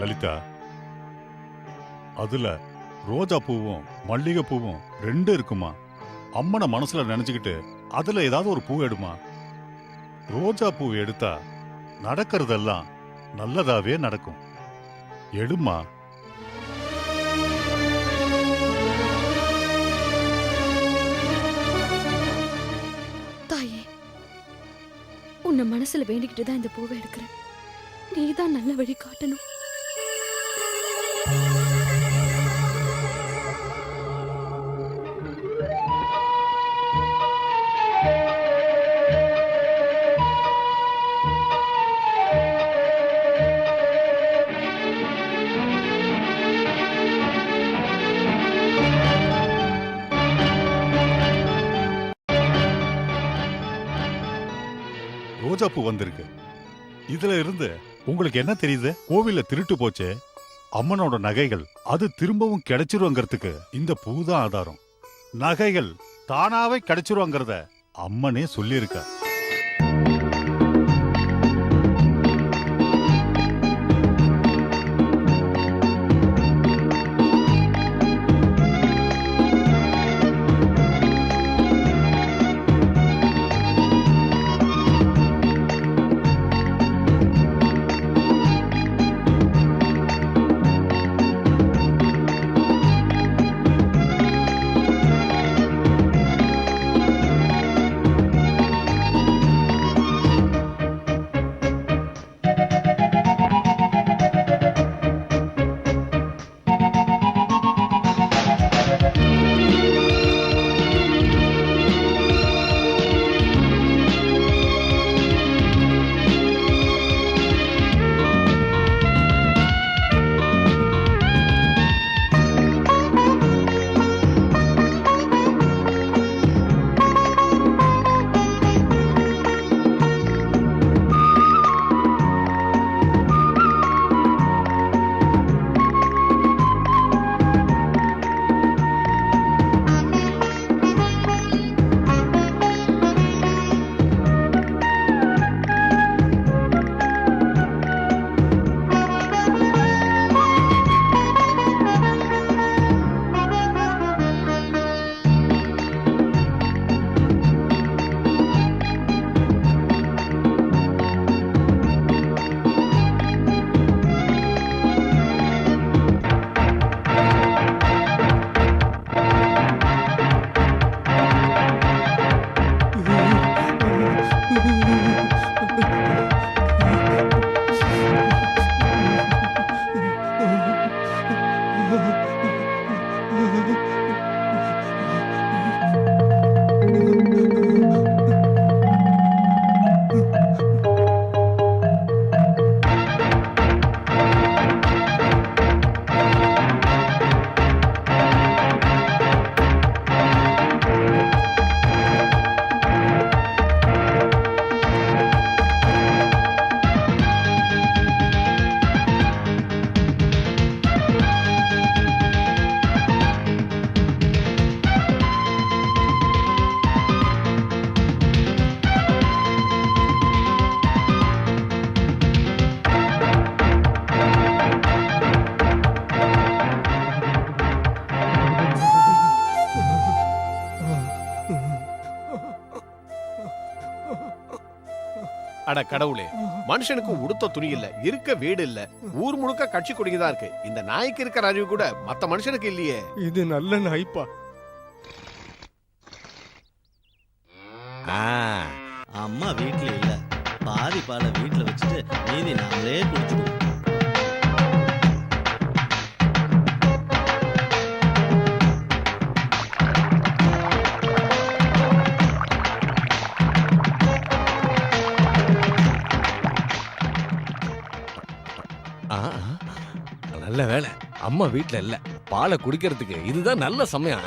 லலிதா, அதுல ரோஜா பூவும் மல்லிகை பூவும் ரெண்டு இருக்குமா. அம்மனை மனசுல நினைச்சுக்கிட்டு அதுல ஏதாவது ஒரு பூ எடுமா. ரோஜா பூ எடுத்தா நடக்கிறதெல்லாம் நல்லதாவே நடக்கும். எடுமா. தாயே, உன்னை மனசுல வேண்டிக்கிட்டு தான் இந்த பூவை எடுக்கிறேன். நீதான் நல்ல வழி காட்டணும். ரோஜா பூ வந்திருக்கு. இதுல இருந்து உங்களுக்கு என்ன தெரியுது? கோவில்ல திருட்டு போச்சே அம்மனோட நகைகள், அது திரும்பவும் கிடைச்சிருவாங்கிறதுக்கு இந்த பூதான் ஆதாரம். நகைகள் தானாவே கிடைச்சிருவாங்கிறத அம்மனே சொல்லியிருக்கா. அட கடவுளே, மனுஷனுக்கு உடுத்த துணி இல்ல, இருக்க வீடு இல்ல, ஊர் முழுக்க கட்சி கொடிதான் இருக்கு. இந்த நாய்க்கு இருக்கிற அறிவு கூட மத்த மனுஷனுக்கு இல்லையே. இது நல்ல நாய்ப்பா. அம்மா வீட்டுல இல்ல, பாதி பாலை வீட்டுல வச்சுட்டு மீதி நாமளே குடிச்சுடுவோம். நல்ல வேலை அம்மா வீட்டுல இல்ல, பாலை குடிக்கிறதுக்கு இதுதான் நல்ல சமயம்.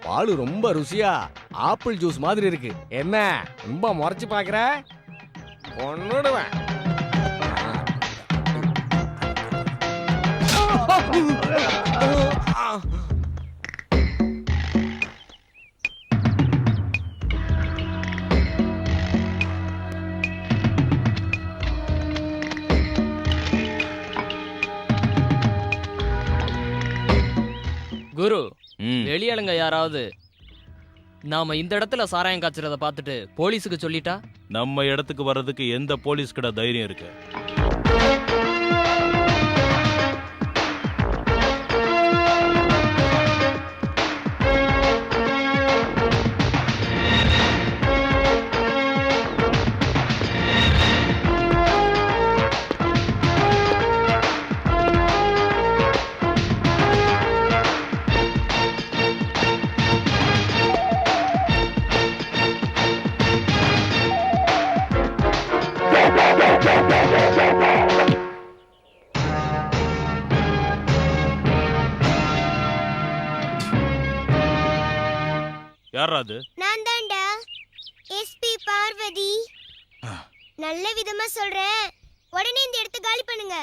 பால் ரொம்ப ருசியா ஆப்பிள் ஜூஸ் மாதிரி இருக்கு. என்ன ரொம்ப முறைச்சு பாக்குற? கொன்னுடுவேன். குரு, ம். வெளியாளுங்க யாராவது நாம இந்த இடத்துல சாராயம் காய்ச்சறத பார்த்துட்டு போலீஸுக்கு சொல்லிட்டா நம்ம இடத்துக்கு வர்றதுக்கு எந்த போலீஸ் கிட்ட தைரியம் இருக்கு? யாரா அது? நான் தான்டா எஸ்பி பார்வதி. நல்ல விதமா சொல்றேன், உடனே இந்த இடத்தை காலி பண்ணுங்க.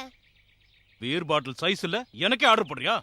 பீர் பாட்டில் சைஸ் இல்ல எனக்கே ஆர்டர் பண்றியா?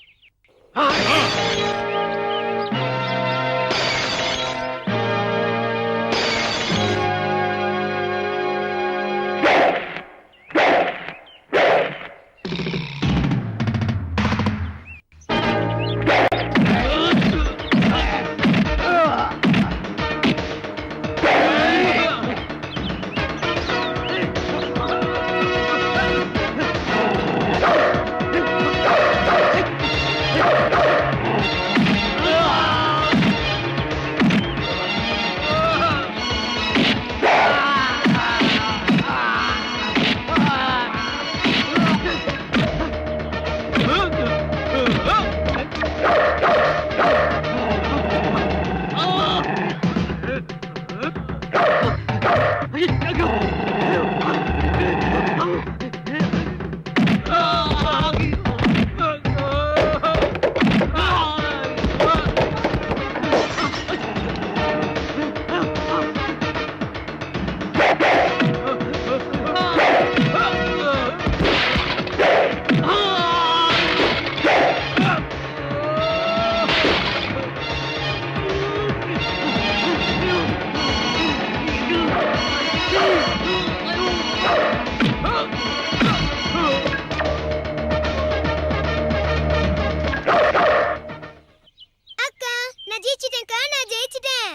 அக்கா, நான் ஜெயிச்சிட்டேன்க்கா, நான் ஜெயிச்சிட்டேன்.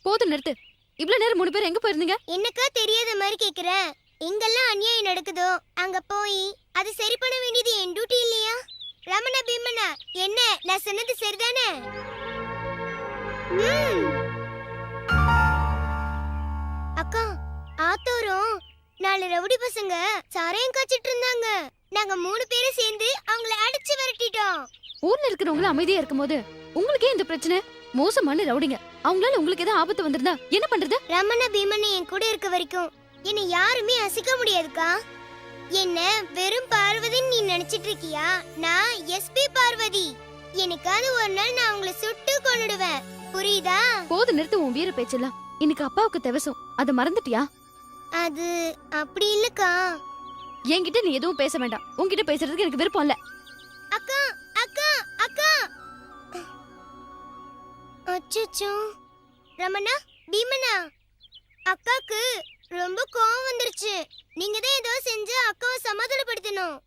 போதும் நிறுத்து. இவ்வளவு நேரம் 3 பேர் எங்க போயிருந்தீங்க? என்னக்கா தெரியாத மாதிரி கேக்குறேன்? எங்கெல்லாம் அநியாயம் நடக்குதோ அங்க போய் அது சரி பண்ண வேண்டியது என் டியூட்டி இல்லையா? ரமணா பீமனா, என்ன நான் சொன்னது சரிதானே? அக்கா, ஆத்தோரும் 4 ரவுடி பசங்க சாராயம் காய்ச்சிட்டு இருந்தாங்க. நாங்க 3 பேரும் சேர்ந்து அவங்கள அடிச்சு விரட்டிட்டோம். ஊர்ல இருக்கிறவங்க அமைதியா இருக்கும்போது உங்களுக்கே இந்த பிரச்சனை? மோசமான ரவுடிங்க. அவங்களால உங்களுக்கு ஏதாவது ஆபத்து வந்திருந்தா என்ன பண்றது? ரமணா பீமன் என் கூட இருக்க வரைக்கும் என்னை யாருமே அசைக்க முடியாதுக்கா. என்ன வெறும் பார்வதின்னு நீ நினைச்சிட்டு இருக்கியா? நான் எஸ்பி பார்வதி. எனக்காவது ஒரு நாள் நான் உங்களை சுட்டு கொன்னுடுவேன், புரியுதா? போதும் நிறுத்து உன் வீர பேச்செல்லாம். இன்னைக்கு அப்பாவுக்கு தேவசம், அதை மறந்துட்டியா? அது அப்படி இல்லக்கா. என்கிட்ட நீ எதுவும் பேச வேண்டாம். உன்கிட்ட பேசுறதுக்கு எனக்கு விருப்பம் இல்ல. அக்கா அக்கா அக்கா, அச்சச்சோ. ரமணா பீமனா, அக்காக்கு ரொம்ப கோவம் வந்துருச்சு. நீங்க தான் ஏதோ செஞ்சு அக்காவை சமாதானப்படுத்தணும்.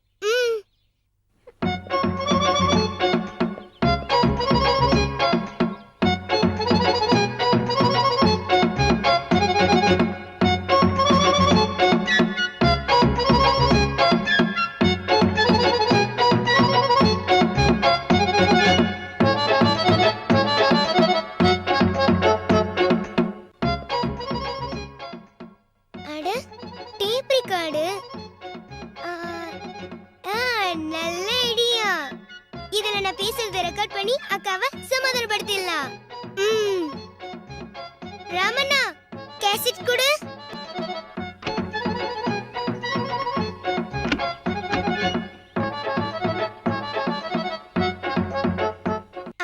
அட, டேப் ரெக்கார்டு. நல்ல ஐடியா. இதுல நான் பேசுறதை ரெக்கார்ட் பண்ணி அக்காவை சமாதானப்படுத்திடலாம். ரமணா, கேசட் கொடு.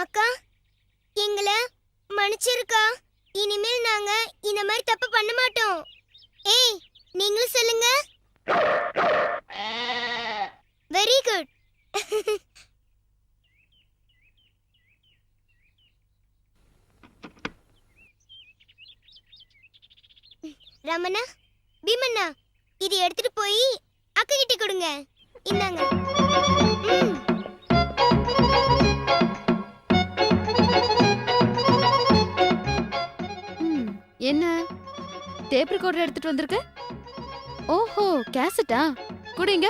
அக்கா, எங்களை மன்னிச்சிருக்கா. இனிமேல் நாங்க இந்த மாதிரி தப்பு பண்ண மாட்டோம். ஏய், நீங்களும் சொல்லுங்க. Very good. ரமணா, பீமண்ணா, இது எடுத்துட்டு போய் அக்கா கிட்ட கொடுங்க. இந்தாங்க. ம். ம், என்ன டேப் ரெக்கார்டர் எடுத்துட்டு வந்திருக்க? ஓஹோ, கேசட்டா? குடிங்க.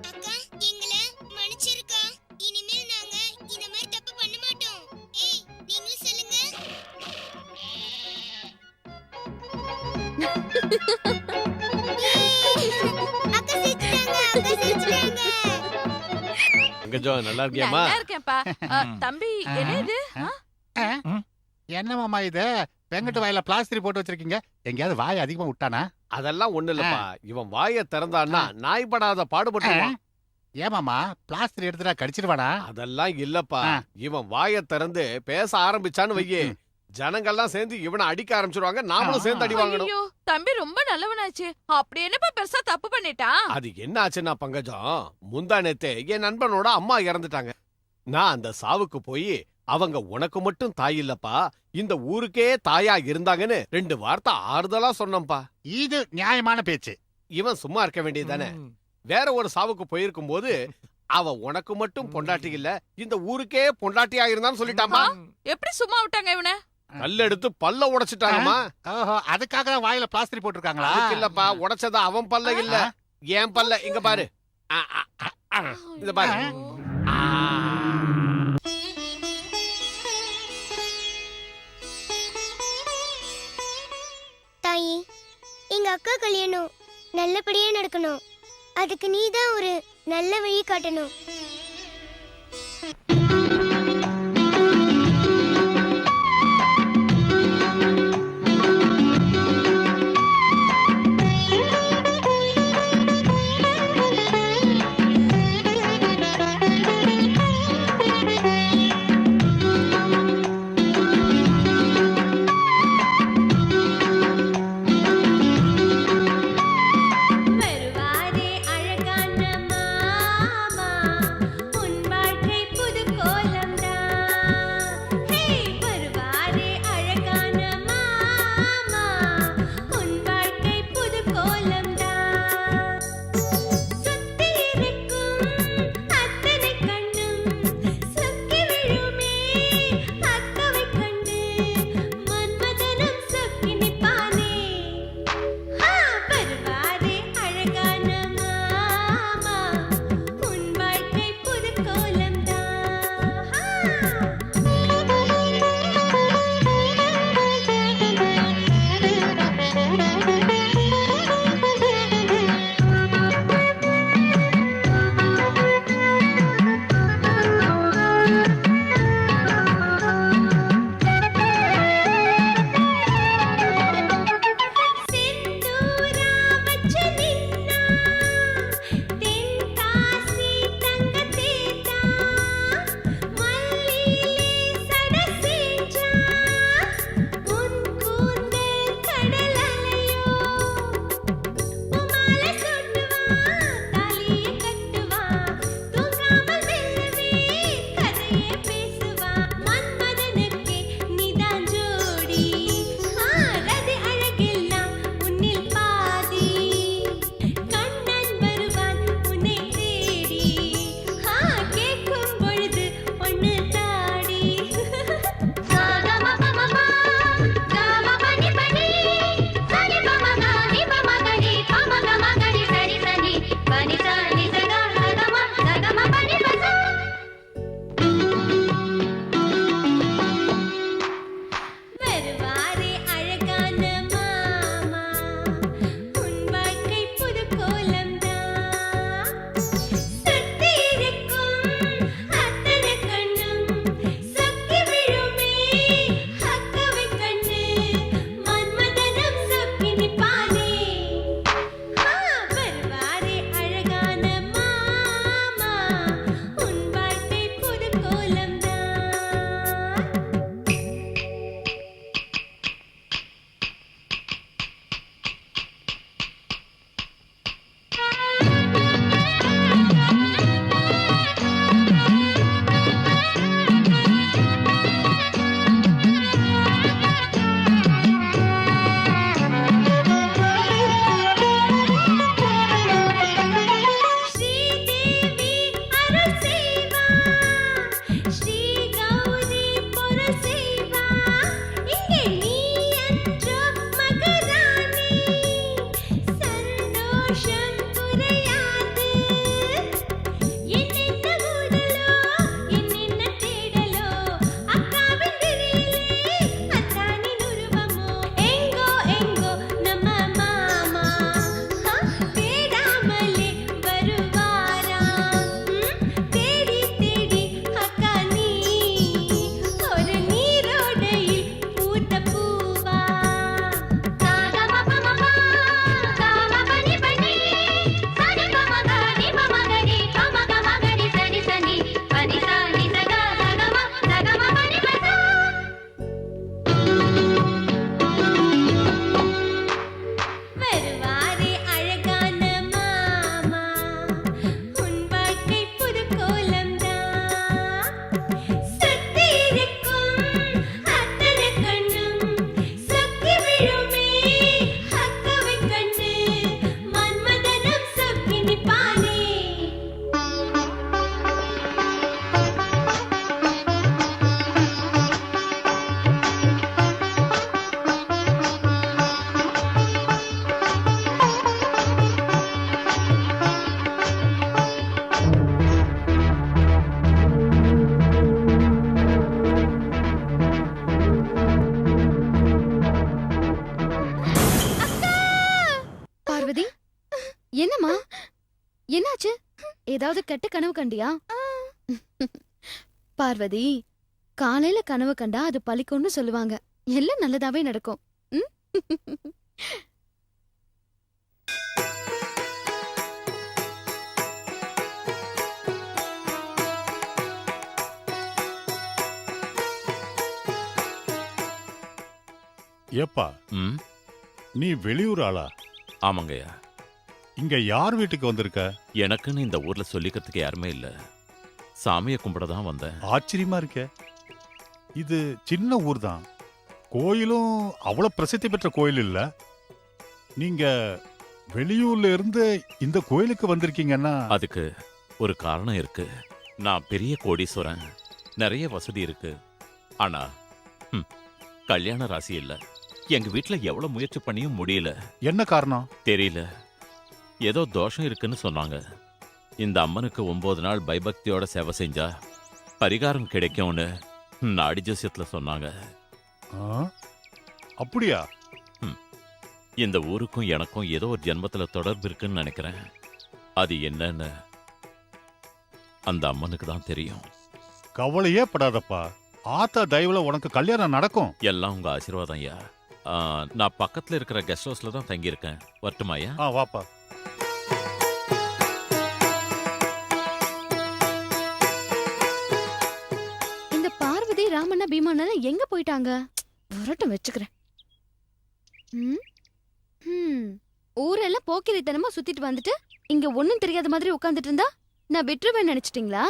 அக்கா, எங்களை மன்னிச்சிருக்கா. இனிமேல் நாங்க இந்த மாதிரி தப்பு பண்ண மாட்டோம். ஏய், நீங்களும் சொல்லுங்க. அக்கா சிரிச்சிட்டாங்க, அக்கா சிரிச்சிட்டாங்க. பங்கஜம் நல்லா இருக்கியாமா? நல்லா இருக்கேன்ப்பா. தம்பி என்ன இது? என்ன மாமா இது வெங்கட்டு வாயில பிளாஸ்டர் போட்டு வச்சிருக்கீங்க? எங்கேயாவது வாய் அதிகமா விட்டானா? அதெல்லாம் ஒண்ணு இல்லப்பா. இவன் வாயை திறந்தான்னா நாய் படாத பாடுபட்டுருவான். ஏன் மாமா பிளாஸ்டர் எடுத்துட்டா கடிச்சிருவானா? அதெல்லாம் இல்லப்பா. ஆ. இவன் வாயை திறந்து பேச ஆரம்பிச்சான்னு வையே, ஜனங்கள்லாம் சேர்ந்து இவனை அடிக்க ஆரம்பிச்சிருவாங்க. நாமளும் சேர்ந்து அடி வாங்கணும். ஐயோ, தம்பி ரொம்ப நல்லவனாச்சு. அப்படி என்னப்பா பெருசா தப்பு பண்ணிட்டான்? அது என்ன ஆச்சுன்னா பங்கஜம், முந்தா நேத்தே என் நண்பனோட அம்மா இறந்துட்டாங்க. நான் அந்த சாவுக்கு போய் அவங்க உனக்கு மட்டும் தாய் இல்லப்பா, இந்த ஊருக்கே தாயா இருந்தாங்கன்னு 2 வார்த்தை ஆறுதலா சொன்னப்பா. இது நியாயமான பேச்சு. இவன் சும்மா இருக்க வேண்டியதானே. வேற ஒரு சாவுக்கு போயிருக்கும் போது அவ உனக்கு மட்டும் பொண்டாட்டி இல்ல, இந்த ஊருக்கே பொண்டாட்டியா இருந்தான்னு சொல்லிட்டாமா. எப்படி சும்மா விட்டாங்க இவனை? கல் எடுத்து பல்ல உடைச்சிட்டாங்கம்மா. ஓஹோ, அதுக்காக தான் வாயில பிளாஸ்டர் போட்டிருக்காங்களா? அதுக்கு இல்லப்பா, உடைச்சது அவன் பல்ல இல்ல, என் பல்ல. இங்க பாரு, இத பாரு. தாயி, எங்க அக்கா கல்யாணம் நல்லபடியா நடக்கணும். அதுக்கு நீ தான் ஒரு நல்ல வழி காட்டணும். வருவாரே அழகான மாமா ஏதாவது கெட்ட கனவு கண்டியா? பார்வதி, காலையில கனவு கண்டா அது பலிக்கும்னு சொல்லுவாங்க. எல்லாம் நல்லதாவே நடக்கும். ம்? ஏப்பா, ம் நீ வெளியூர் ஆளா? ஆமாங்கய்யா. இங்க யார் வீட்டுக்கு வந்திருக்க? எனக்குன்னு இந்த ஊர்ல சொல்லிக்கிறதுக்கு யாருமே இல்ல. சாமியை கும்பிட தான் வந்தேன். ஆச்சரியமா இருக்க. இது சின்ன ஊர் தான். கோயிலும் அவ்வளவு பிரசித்தி பெற்ற கோயில் இல்ல. நீங்க வெளியூர்ல இருந்து இந்த கோயிலுக்கு வந்திருக்கீங்கன்னா அதுக்கு ஒரு காரணம் இருக்கு. நான் பெரிய கோடீஸ்வரன், நிறைய வசதி இருக்கு. ஆனா கல்யாண ராசி இல்ல. எங்க வீட்டுல எவ்வளவு முயற்சி பண்ணியும் முடியல. என்ன காரணம் தெரியல. ஏதோ தோஷம் இருக்குன்னு சொன்னாங்க. இந்த அம்மனுக்கு 9 நாள் பயபக்தியோட சேவை செஞ்சா பரிகாரம் கிடைக்கும்னு நாடி ஜோசியத்துல சொன்னாங்க. அப்படியா? இந்த ஊருக்கும் எனக்கும் ஏதோ ஒரு ஜென்மத்துல தொடர்பு இருக்குன்னு நினைக்கிறேன். அது என்னன்னு அந்த அம்மனுக்கு தான் தெரியும். கவலையே படாதப்பா. ஆத்தா தயவுல உனக்கு கல்யாணம் நடக்கும். எல்லாம் உங்க ஆசீர்வாதம் ஐயா. நான் பக்கத்துல இருக்கிற கெஸ்ட் ஹவுஸ்ல தான் தங்கியிருக்கேன். வரட்டுமாயா? வாப்பா. இந்த பார்வதி, ராமண்ணா, பீமண்ணா எங்க போயிட்டாங்க? வரட்டும், வச்சுக்கிறேன். ஊரெல்லாம் போக்கிரித்தனமா சுத்திட்டு வந்துட்டு இங்க ஒண்ணும் தெரியாத மாதிரி உட்கார்ந்துட்டு இருந்தா நான் விட்டுருவேன் நினைச்சிட்டீங்களா?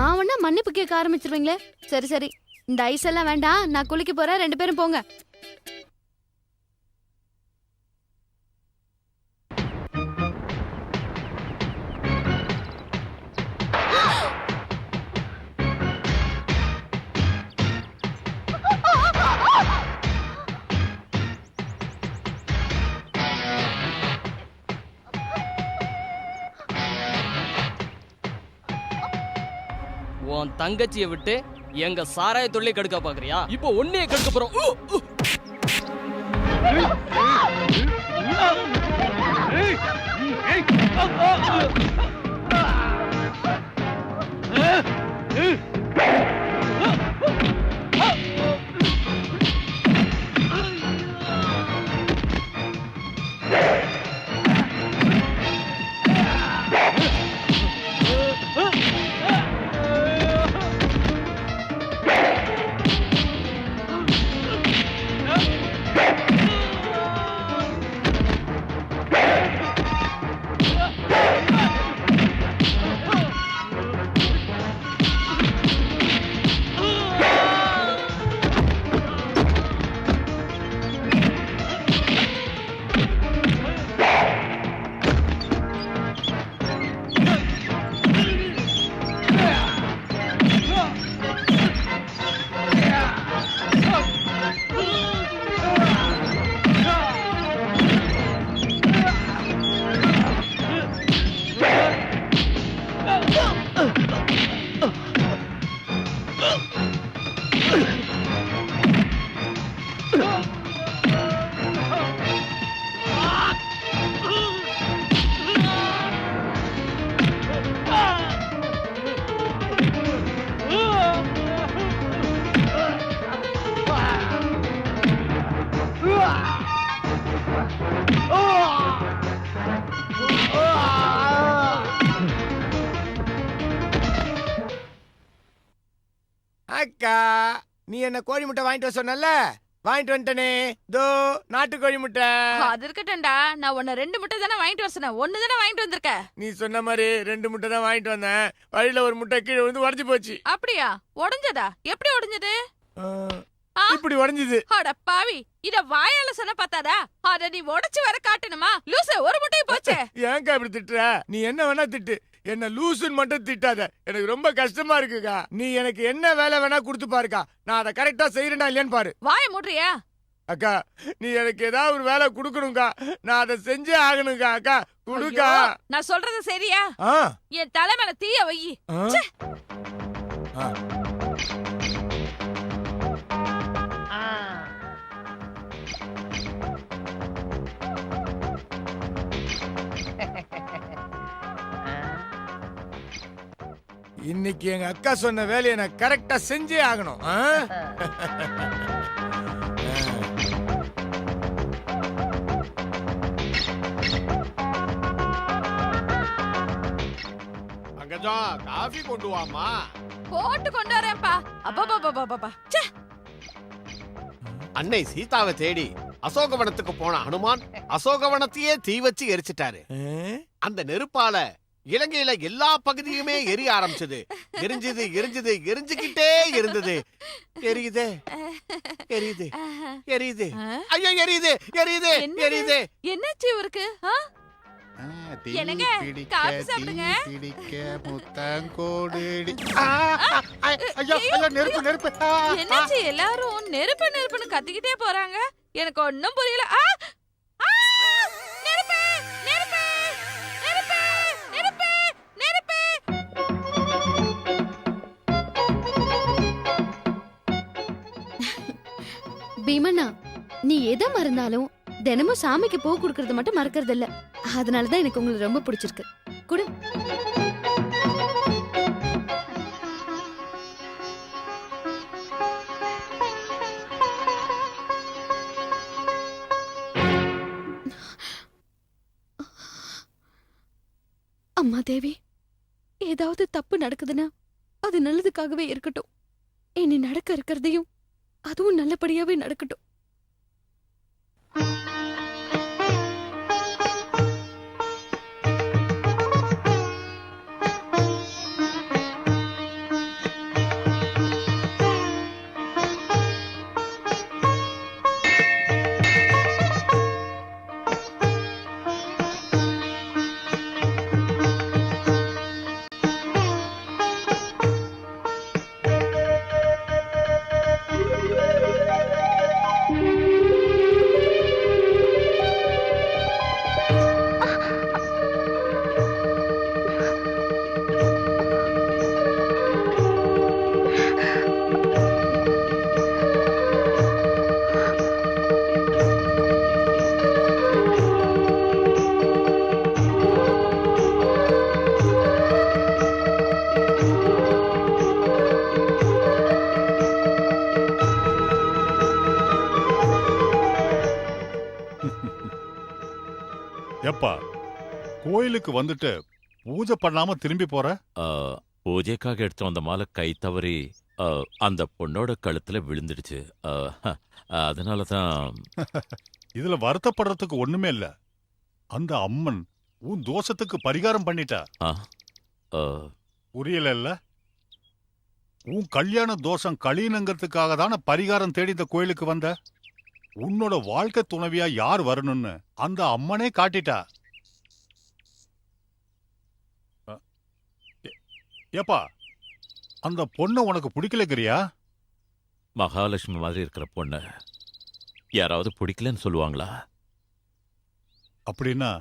ஆவன்னா மன்னிப்பு கேட்க ஆரம்பிச்சிருவீங்களே. சரி சரி, இந்த ஐஸ் எல்லாம் வேண்டாம், நான் குளிக்க போறேன். 2 பேரும் போங்க. உன் தங்கச்சியை விட்டு எங்க சாராய தொழிலை கெடுக்க பாக்குறியா? இப்போ ஒன்னே கெடுக்க போறோம். அக்கா, நீ என்ன கோழி முட்டை வாங்கிட்டு வர சொன்னல, வாங்கிட்டு வந்துட்டனே. தோ நாட்டு கோழி முட்டை. அது இருக்கட்டும்டா, நான் உன்ன 2 முட்டை தானே வாங்கிட்டு வர சொன்னேன். 1 தானே வாங்கிட்டு வந்திருக்க. நீ சொன்ன மாதிரி 2 முட்டை தான் வாங்கிட்டு வந்தேன். வழியில ஒரு முட்டை கீழே விழுந்து உடைஞ்சு போச்சு. அப்படியா? உடைஞ்சதா? எப்படி உடைஞ்சது? இப்படி உடைஞ்சது. அட பாவி, இத வாயால சொன்ன பார்த்தாதா? அத நீ உடைச்சு வர காட்டணுமா? லூசு, ஒரு முட்டை போச்சு. ஏன்க்கா இப்படி திட்டுற? நீ என்ன வேணா திட்டு, என்ன லூசுன்னு மட்டும் திட்டாத. எனக்கு ரொம்ப கஷ்டமா இருக்குக்கா. நீ எனக்கு என்ன வேலை வேணா கொடுத்து பாருக்கா, நான் அதை கரெக்டா செய்யறேனா இல்லையான்னு பாரு. வாய மூடுறியா? அக்கா, நீ எனக்கு ஏதாவது ஒரு வேலை கொடுக்கணும்க்கா, நான் அதை செஞ்சே ஆகணும்க்கா. அக்கா குடுக்கா. நான் சொல்றது சரியா? என் தலை மேல தீய வை. இன்னைக்கு எங்க அக்கா சொன்ன வேலையை நான் கரெக்டா செஞ்சே ஆகணும். பங்கஜம் காஃபி கொண்டு வாமா. போட்டு கொண்டு வரேன்ப்பா. அப்பா அன்னை சீதாவை தேடி அசோகவனத்துக்கு போன ஹனுமான் அசோகவனத்தையே தீ வச்சு எரிச்சிட்டாரு. அந்த நெருப்பால இலங்கையில எல்லா பகுதியுமே எரிய ஆரம்பிச்சது. எரிஞ்சது எரிஞ்சது எரிஞ்சுக்கிட்டே இருந்தது. எரியுதே எரியுது எரியுது ஐயோ எரியுது எரியுது எரியுது. என்னாச்சு இவருக்கு? என்னங்க, காபி சாப்பிடுங்க. என்னாச்சு எல்லாரும் நெருப்பு நெருப்புன்னு கத்திக்கிட்டே போறாங்க? எனக்கு ஒண்ணும் புரியல. நெருப்பு நெருப்பு நெருப்பு நெருப்பு நெருப்பு. பீமண்ணா, நீ எதை மறந்தாலும் தினமும் சாமிக்கு பூ கொடுக்கறது மட்டும் மறக்கறது இல்ல. அதனாலதான் எனக்கு உங்களுக்கு ரொம்ப பிடிச்சிருக்கு. குடு. அம்மா தேவி, ஏதாவது தப்பு நடக்குதுன்னா அது நல்லதுக்காகவே இருக்கட்டும். இனி நடக்க இருக்கிறதையும் அதுவும் நல்லபடியாவே நடக்கட்டும். எப்பா கோயிலுக்கு வந்துட்டு பூஜை பண்ணாம திரும்பி போற? பூஜைக்காக எடுத்து வந்த மாலை கை தவறி அந்த பொண்ணோட கழுத்துல விழுந்துடுச்சு. அதனாலதான். இதுல வருத்தப்படுறதுக்கு ஒண்ணுமே இல்ல. அந்த அம்மன் உன் தோஷத்துக்கு பரிகாரம் பண்ணிட்டா. புரியல இல்ல? உன் கல்யாண தோஷம் கழியணுங்கிறதுக்காக தானே பரிகாரம் தேடி இந்த கோயிலுக்கு வந்த. உன்னோட வாழ்க்கை துணைவியா யார் வரணும்னு அந்த அம்மனே காட்டிட்டா. ஏப்பா, அந்த பொண்ணு உனக்கு பிடிக்கலங்கிறியா? மகாலட்சுமி மாதிரி இருக்கிற பொண்ணு யாராவது பிடிக்கலன்னு சொல்லுவாங்களா? அப்படின்னா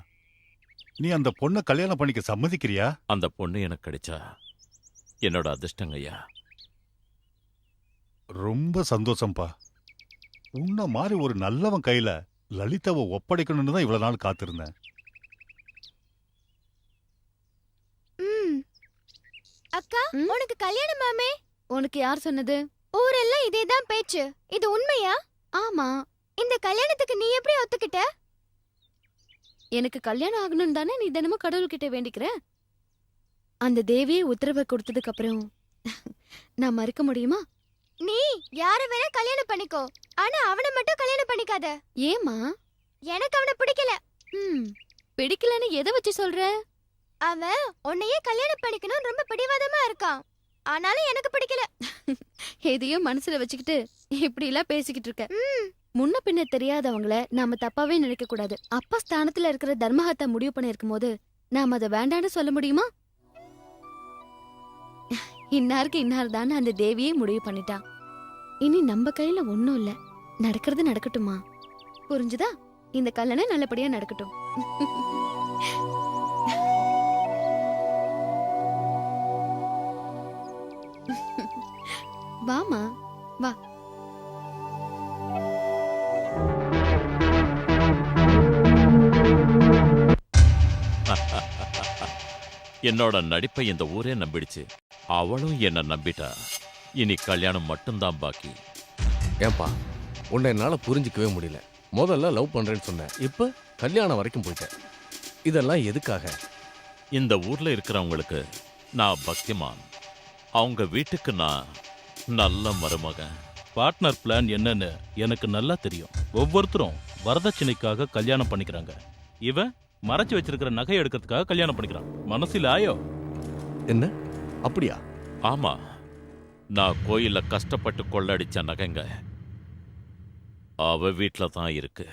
நீ அந்த பொண்ணை கல்யாணம் பண்ணிக்க சம்மதிக்கிறியா? அந்த பொண்ணு எனக்கு கிடைச்சா என்னோட அதிர்ஷ்டங்கய்யா. ரொம்ப சந்தோஷம்பா. உன்ன மாதிரி ஒரு நல்லவன் கையில லலிதாவை ஒப்படைக்கணும்னு தான் இவ்வளவு நாள் காத்திருந்தேன். அக்கா, உனக்கு கல்யாணமாமே? உனக்கு யார் சொன்னது? ஊரெல்லாம் இதேதான் பேச்சு. இது உண்மையா? ஆமா. இந்த கல்யாணத்துக்கு நீ எப்படி ஒத்துக்கிட்ட? எனக்கு கல்யாணம் ஆகணும்னு தானே நீ தினமும் கடவுள்கிட்ட வேண்டிக்கிற. அந்த தேவியே உத்தரவை கொடுத்ததுக்கு அப்புறம் நான் மறுக்க முடியுமா? நீ யார வேணா கல்யாணம் பண்ணிக்கோ, ஆனா அவனை மட்டும் கல்யாணம் பண்ணிக்காத. ஏமா? எனக்கு அவனை பிடிக்கல. பிடிக்கலன்னு எதை வச்சு சொல்ற? அவன் உன்னையே கல்யாணம் பண்ணிக்கணும் ரொம்ப பிடிவாதமா இருக்கான். ஆனாலும் எனக்கு பிடிக்கல. எதையும் மனசுல வச்சுக்கிட்டு இப்படி எல்லாம் பேசிக்கிட்டு இருக்க. முன்ன பின்ன தெரியாதவங்கள நாம தப்பாவே நினைக்க கூடாது. அப்பா ஸ்தானத்துல இருக்கிற தர்மஹத்தை முடிவு பண்ணிருக்கும் போது நாம அதை வேண்டான்னு சொல்ல முடியுமா? இன்னாருக்கு இன்னார் தான் அந்த தேவியே முடிவு பண்ணிட்டா. இனி நம்ம கையில ஒண்ணும் இல்ல. நடக்கிறது நடக்கட்டுமா? புரிஞ்சுதா? இந்த கல்யாணம் நல்லபடியா நடக்கட்டும். வாமா, வா. என்னோட நடிப்பை இந்த ஊரே நம்பிடுச்சு. அவளும் என்ன நம்பிட்டா. இனி கல்யாணம் மட்டும்தான் பாக்கி. ஏன்பா உன்னை என்னால புரிஞ்சிக்கவே முடியல. முதல்ல லவ் பண்றேன்னு சொன்னேன், இப்ப கல்யாணம் வரைக்கும் போயிட்டேன். இதெல்லாம் எதுக்காக? இந்த ஊர்ல இருக்கிறவங்களுக்கு நான் பக்திமான், அவங்க வீட்டுக்கு நான் நல்ல மருமகன். பார்ட்னர் பிளான் என்னன்னு எனக்கு நல்லா தெரியும். ஒவ்வொருத்தரும் வரதட்சணைக்காக கல்யாணம் பண்ணிக்கிறாங்க. இவன் மறைச்சு வச்சிருக்கிற நகை எடுக்கிறதுக்காக கல்யாணம் பண்ணிக்கிறான். மனசில் ஆயோ? என்ன அப்படியா? ஆமா, நான் கோயில்ல கஷ்டப்பட்டு கொள்ளடிச்ச நகைங்க அவ வீட்ல தான் இருக்கு.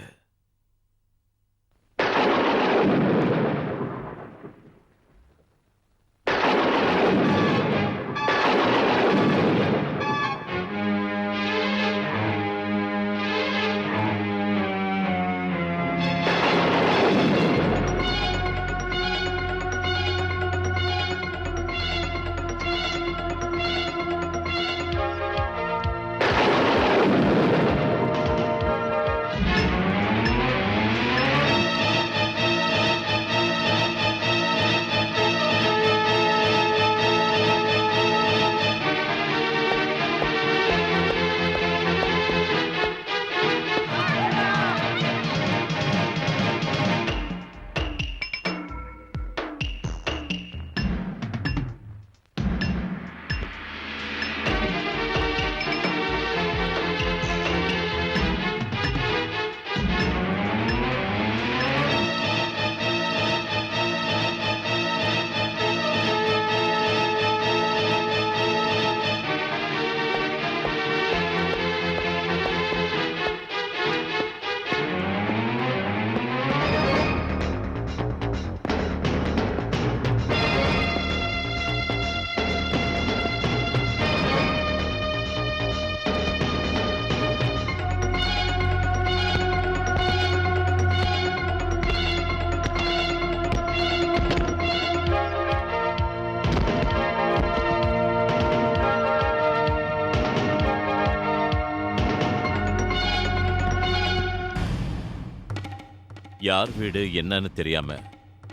யார் வீடு என்னன்னு தெரியாம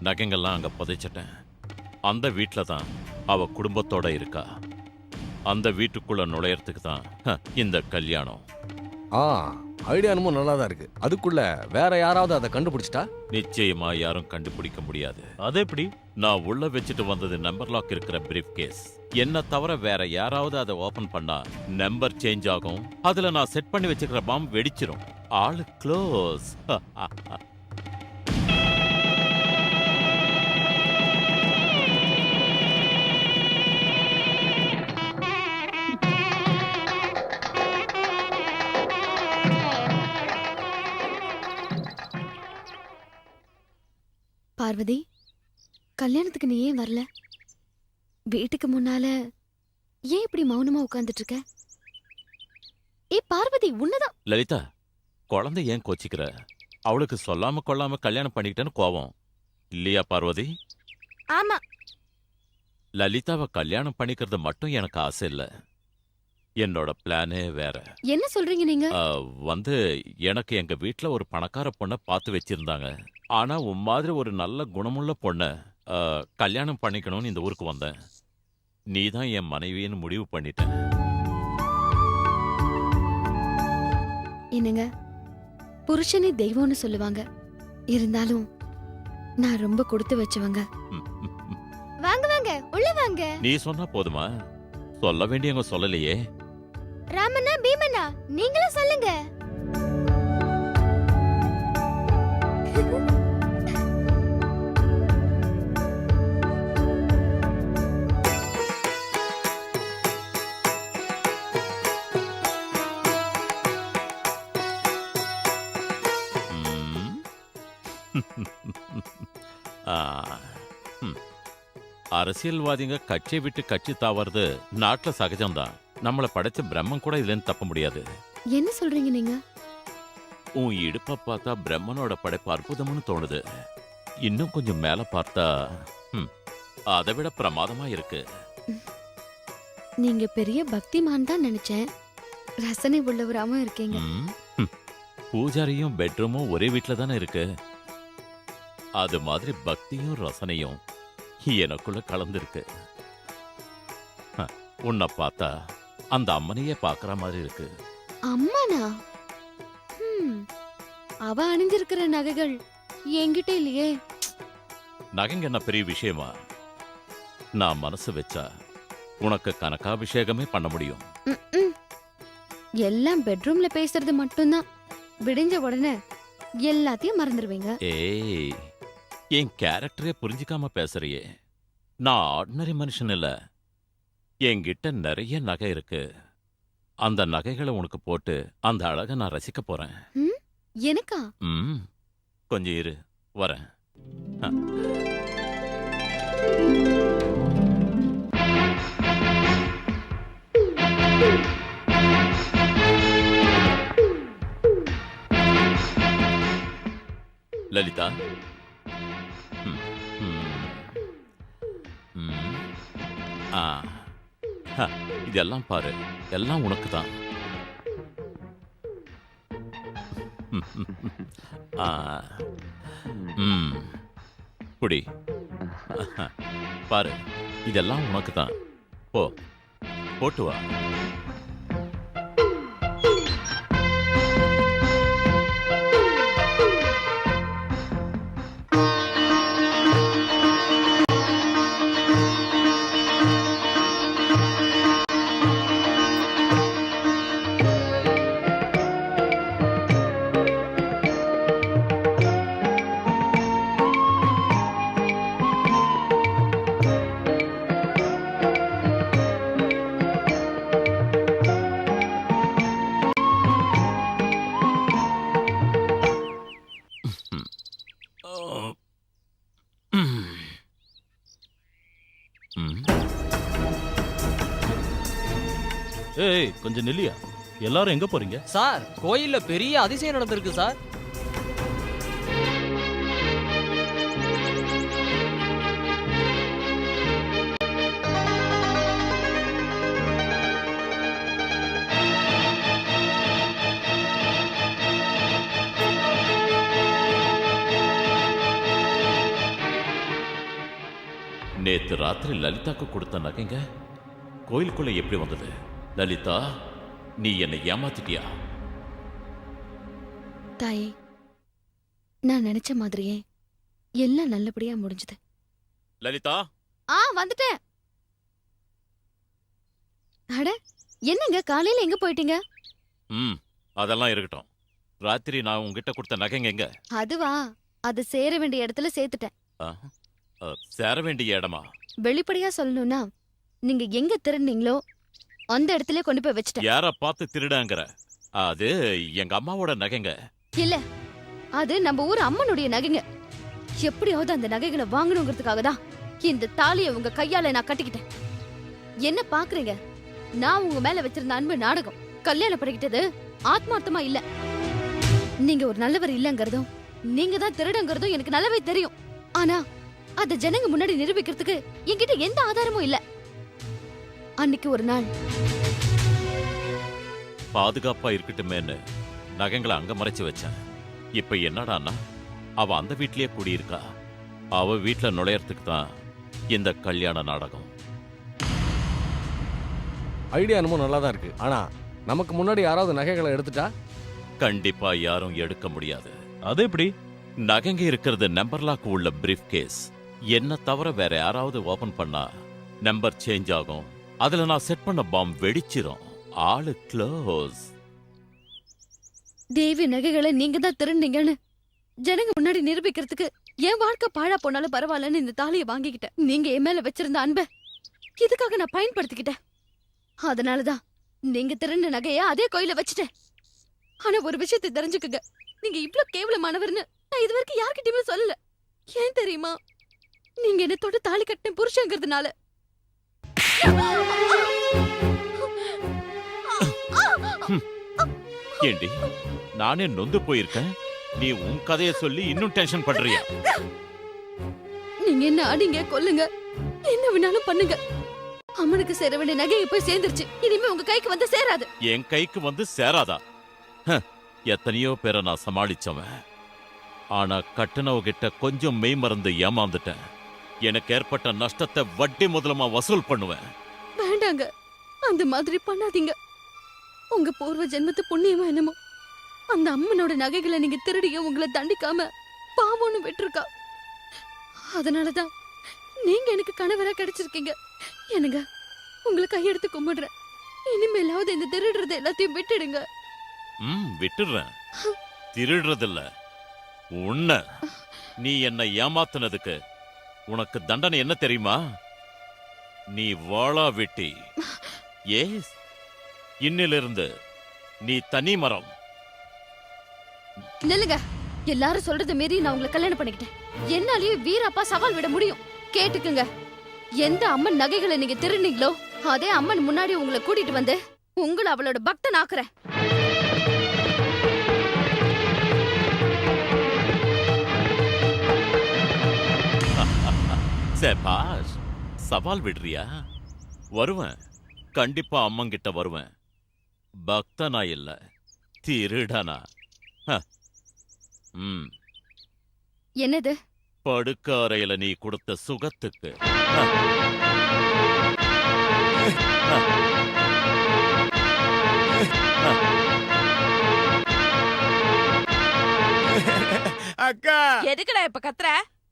நகைங்கள்லாம் அங்க புதைச்சிட்டேன். அந்த வீட்டில தான் அவ குடும்பத்தோட இருக்கா. அந்த வீட்டுக்குள்ள நுழையறதுக்கு தான் இந்த கல்யாணம். ஐடியா என்னமோ நல்லா தான் இருக்கு. அதுக்குள்ள வேற யாராவது அதை கண்டுபிடிச்சிட்டா? நிச்சயமா யாரும் கண்டுபிடிக்க முடியாது. அது எப்படி? நான் உள்ள வச்சுட்டு வந்தது நம்பர் லாக் இருக்கிற பிரீஃப் கேஸ். என்ன தவிர வேற யாராவது அதை ஓபன் பண்ணா நம்பர் சேஞ்ச் ஆகும். அதுல நான் செட் பண்ணி வச்சிருக்கிற பாம்பு வெடிச்சிரும். ஆளு க்ளோஸ். பார்வதி, கல்யாணத்துக்கு நீ ஏன் வரல? வீட்டுக்கு முன்னால ஏன் இப்படி மௌனமா உட்கார்ந்துட்டு இருக்க? ஏ பார்வதி, உன்னதான். லலிதா, குழந்தை ஏன் கோச்சிக்கிற? அவளுக்கு சொல்லாம கொள்ளாம கல்யாணம் பண்ணிக்கிட்டேன்னு கோவம் இல்லையா பார்வதி? ஆமா. லலிதாவை கல்யாணம் பண்ணிக்கிறது மட்டும் எனக்கு ஆசை இல்ல. என்னோட பிளானே வேற. என்ன சொல்றீங்க நீங்க? எனக்கு எங்க வீட்டுல ஒரு பணக்கார பொண்ணை பார்த்து வச்சிருந்தாங்க. ஆனா உன் மாதிரி ஒரு நல்ல குணமுள்ள பொண்ணை கல்யாணம் பண்ணிக்கணும்னு இந்த ஊருக்கு வந்தேன். நீ தான் என் மனைவின்னு முடிவு பண்ணிட்ட. என்னங்க, புருஷனே தெய்வம்னு சொல்லுவாங்க. இருந்தாலும் நான் ரொம்ப கொடுத்து வச்சவங்க. வாங்க வாங்க, உள்ள வாங்க. நீ சொன்னா போதுமா? சொல்ல வேண்டியவங்க சொல்லலையே. ராமண்ணா, பீமண்ணா, நீங்களும் சொல்லுங்க. அரசியல்வாதிங்க கட்சியை விட்டு கட்சி தாவறது நாட்டுல சகஜம்தான். நம்மளை படைச்ச பிரம்மன் கூட இதுல தப்ப முடியாது. என்ன சொல்றீங்க நீங்க? உன் இடுப்ப பார்த்தா பிரம்மனோட படைப்பு அற்புதம்னு தோணுது. இன்னும் கொஞ்சம் மேல பார்த்தா அதை விட பிரமாதமா இருக்கு. நீங்க பெரிய பக்திமான் தான் நினைச்சேன். ரசனை உள்ளவராம இருக்கீங்க. பூஜாரியும் பெட்ரூமும் ஒரே வீட்டுல தானே இருக்கு. அது மாதிரி பக்தியும் ரசனையும் எனக்குள்ள கலந்துருக்கு. உன்னை பார்த்தா அந்த அம்மனையே பாக்குற மாதிரி இருக்கு. அம்மானா? அவ அணிஞ்சிருக்கிற நகைகள் என்கிட்ட இல்லையே. நகைங்க என்ன பெரிய விஷயமா? நான் மனசு வச்சா உனக்கு கனகாபிஷேகமே பண்ண முடியும். எல்லாம் பெட்ரூம்ல பேசுறது மட்டும்தான். விடிஞ்ச உடனே எல்லாத்தையும் மறந்துடுவீங்க. ஏய், என் கேரக்டரே புரிஞ்சுக்காம பேசுறியே. நான் ஆர்டினரி மனுஷன் இல்ல. என்கிட்ட நிறைய நகை இருக்கு. அந்த நகைகளை உனக்கு போட்டு அந்த அழகை நான் ரசிக்க போறேன். எனக்கா? கொஞ்சம் இரு, வரேன். லலிதா, இதெல்லாம் பாரு, எல்லாம் உனக்கு தான். புடி பாரு, இதெல்லாம் உனக்கு தான். போ, போட்டு வா. ஏய், கொஞ்சம் நில்லியா. எல்லாரும் எங்க போறீங்க? சார், கோயில்ல பெரிய அதிசயம் நடந்திருக்கு சார். நேத்து ராத்திரி லலிதாக்கு கொடுத்த நகைங்க கோயிலுக்குள்ள எப்படி வந்தது? லலிதா, நீ என்னை ஏமாத்திட்டியா? தாயே, நான் நினைச்ச மாதிரியே எல்லாம் நல்லபடியா முடிஞ்சது. லலிதா, வந்துட்டேன். அட, என்னங்க காலையில எங்க போயிட்டீங்க? அதெல்லாம் இருக்கட்டும். ராத்திரி நான் உங்ககிட்ட கொடுத்த நகைங்க எங்க? அதுவா, அது சேர வேண்டிய இடத்துல சேர்த்துட்டேன். சேர வேண்டிய இடமா? வெளிப்படையா சொல்லணும்னா, நீங்க எங்க திருடுனீங்களோ அந்த இடத்துல கொண்டு போய் வச்சுட்டேன். யார பார்த்து திருடாங்கற? அது எங்க அம்மாவோட நகைங்க. இல்ல, அது நம்ம ஊர் அம்மனுடைய நகைங்க. எப்படியாவது அந்த நகைகளை வாங்கணுங்கிறதுக்காக தான் இந்த தாலியை உங்க கையால நான் கட்டிக்கிட்டேன். என்ன பாக்குறீங்க? நான் உங்க மேல வச்சிருந்த அன்பு நாடகம். கல்யாணம் பண்ணிக்கிட்டது ஆத்மார்த்தமா இல்ல. நீங்க ஒரு நல்லவர் இல்லங்கிறதும் நீங்க தான் திருடங்கிறதும் எனக்கு நல்லாவே தெரியும். ஆனா அத ஜனங்க முன்னாடி நிரூபிக்கிறதுக்கு என்கிட்ட எந்த ஆதாரமும் இல்ல. அன்னைக்கு ஒரு நாள் பாதுகாப்பா இருக்கட்டுமேன்னு நகைங்களை அங்க மறைச்சு வச்சேன். இப்ப என்னடான்னா, அவ அந்த வீட்லயே குடியிருக்கா. அவ வீட்டுல நுழையறதுக்கு தான் இந்த கல்யாண நாடகம். ஐடியா என்னமோ நல்லா தான் இருக்கு. ஆனா நமக்கு முன்னாடி யாராவது நகைகளை எடுத்துட்டா? கண்டிப்பா யாரும் எடுக்க முடியாது. அது எப்படி? நகைங்க இருக்கிறது நம்பர் லாக் உள்ள பிரீஃப் கேஸ். என்ன தவிர வேற யாராவது ஓபன் பண்ணா நம்பர் சேஞ்ச் ஆகும். அதுல நான் செட் பண்ண பாம் வெடிச்சிரும். ஆளு க்ளோஸ். தேவி நகைகளை நீங்க தான் திருடுனீங்கன்னு ஜனங்க முன்னாடி நிரூபிக்கிறதுக்கு என் வாழ்க்கை பாழா போனாலும் பரவாயில்லன்னு இந்த தாலியை வாங்கிக்கிட்டேன். நீங்க என் மேல வச்சிருந்த அன்பை இதுக்காக நான் பயன்படுத்திக்கிட்டேன். அதனாலதான் நீங்க திருடின நகைய அதே கோயில வச்சுட்டேன். ஆனா ஒரு விஷயத்தை தெரிஞ்சுக்குங்க, நீங்க இவ்ளோ கேவலமானவர்னு நான் இது வரைக்கும் யார்கிட்டயுமே சொல்லல. ஏன் தெரியுமா? நீங்க என்ன தொட்டு தாலி கட்டின புருஷங்கிறதுனால. ஏண்டி, நானே நொந்து போயிருக்கேன். நீ உன் கதையை சொல்லி இன்னும் டென்ஷன் பண்றியா? நீங்க என்ன அடிங்க, கொல்லுங்க, என்ன வேணாலும் பண்ணுங்க. அம்மனுக்கு சேர வேண்டிய நகை போய் சேர்ந்துருச்சு. இனிமே உங்க கைக்கு வந்து சேராது. என் கைக்கு வந்து சேராதா? எத்தனையோ பேரை நான் சமாளிச்சவன். ஆனா கட்டுனவகிட்ட கொஞ்சம் மெய் மறந்து ஏமாந்துட்டேன். எனக்கு ஏற்பட்ட நஷ்டத்தை வட்டி முதலமா வசூல் பண்ணுவேன். வேண்டாங்க, அந்த மாதிரி பண்ணாதீங்க. உங்க பூர்வ ஜென்மத்து புண்ணியமா என்னமோ அந்த அம்மனோட நகைகளை நீங்க திருடியும் உங்களை தண்டிக்காம பாவம்னு விட்டுருக்கா. அதனாலதான் நீங்க எனக்கு கணவரா கிடைச்சிருக்கீங்க. என்னங்க, உங்களை கையெடுத்து கும்பிடுறேன். இனிமேலாவது இந்த திருடுறது எல்லாத்தையும் விட்டுடுங்க. விட்டுடுறேன். திருடுறதில்ல, உன்ன நீ என்னை ஏமாத்துனதுக்கு உனக்கு தண்டனை என்ன தெரியுமா? நீ வாழா வெட்டி. ஏஸ், இன்னிலிருந்து நீ தனி மரம். நில்லுங்க. எல்லாரும் சொல்றத மீறி நான் உங்களை கல்யாணம் பண்ணிக்கிட்டேன். என்னாலயும் வீரப்பா சவால் விட முடியும். கேட்டுக்குங்க. எந்த அம்மன் நகைகளை நீங்க திருநீங்களோ அதே அம்மன் முன்னாடி உங்களை கூட்டிட்டு வந்து உங்களை அவளோட பக்தன் ஆக்குறேன். சேபாஷ், சவால் விடுறியா? வருவேன், கண்டிப்பா அம்மங்கிட்ட வருவேன். பக்தனா இல்ல, திருடனா. என்னது? படுக்க அறையில நீ கொடுத்த சுகத்துக்கு. அக்கா, எதுக்குடா இப்ப கத்துற?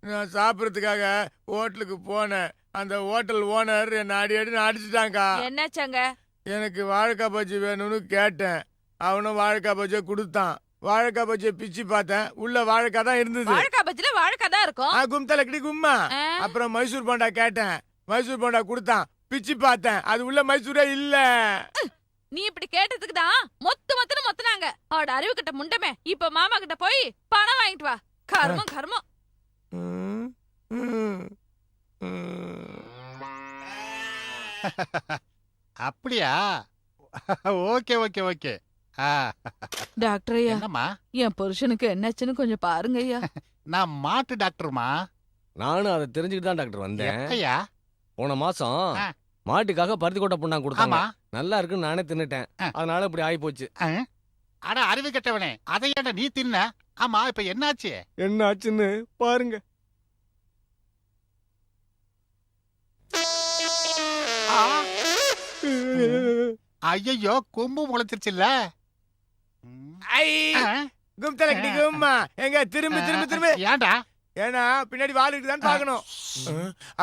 நான் சாப்பிடறதுக்காக ஹோட்டலுக்கு போனேன். அந்த ஹோட்டல் ஓனர் என்ன அடி அடிச்சுட்டாங்க. என்னாச்சாங்க? எனக்கு வாழைக்காய் பஜ்ஜி வேணும்னு கேட்டேன். அவனும் வாழைக்காய் பஜ்ஜியை கொடுத்தான். வாழைக்காய் பஜ்ஜியை பிச்சு பார்த்தேன், உள்ள வாழைக்காய் தான் இருந்தது. வாழைக்காய் பஜ்ஜில வாழைக்காய் தான் இருக்கும். கும்தலக்கடி கும்மா. அப்புறம் மைசூர் போண்டா கேட்டேன், மைசூர் போண்டா கொடுத்தான். பிச்சு பார்த்தேன், அது உள்ள மைசூரே இல்ல. நீ இப்படி கேட்டதுக்கு தான் மொத்தன்னு மொத்தனாங்க. அவட அறிவு கிட்ட முண்டமே. இப்ப மாமா கிட்ட போய் பணம் வாங்கிட்டு வா. கர்மம் கர்மம். அப்படியா? Okay okay okay. டாக்டர் ஐயா, என்னம்மா? என் புருஷனுக்கு என்னாச்சுன்னு கொஞ்சம் பாருங்க ஐயா. நான் மாட்டு டாக்டர்மா. நானும் அதை தெரிஞ்சுக்கிட்டு தான் டாக்டர் வந்தேன். ஐயா, போன மாசம் ஆ. மாட்டுக்காக பருத்தி கொட்டை புண்ணாக்கு கொடுத்தாங்க. ஆமா. நல்லா இருக்குன்னு நானே தின்னுட்டேன். அதனால இப்படி ஆகி போச்சு. அட அறிவு கெட்டவனே, அதை ஏன்டா நீ தின்ன? ஆமா, இப்ப என்னாச்சு? என்ன ஆச்சுன்னு பாருங்க. ஐயோ, கொம்பு முளைச்சிருச்சுல்ல. கும்தலக்கடி கும்மா. எங்க திரும்பி திரும்பி திரும்பி. ஏன்டா? ஏன்னா பின்னாடி வாலிட்டு தான் பாக்கணும்.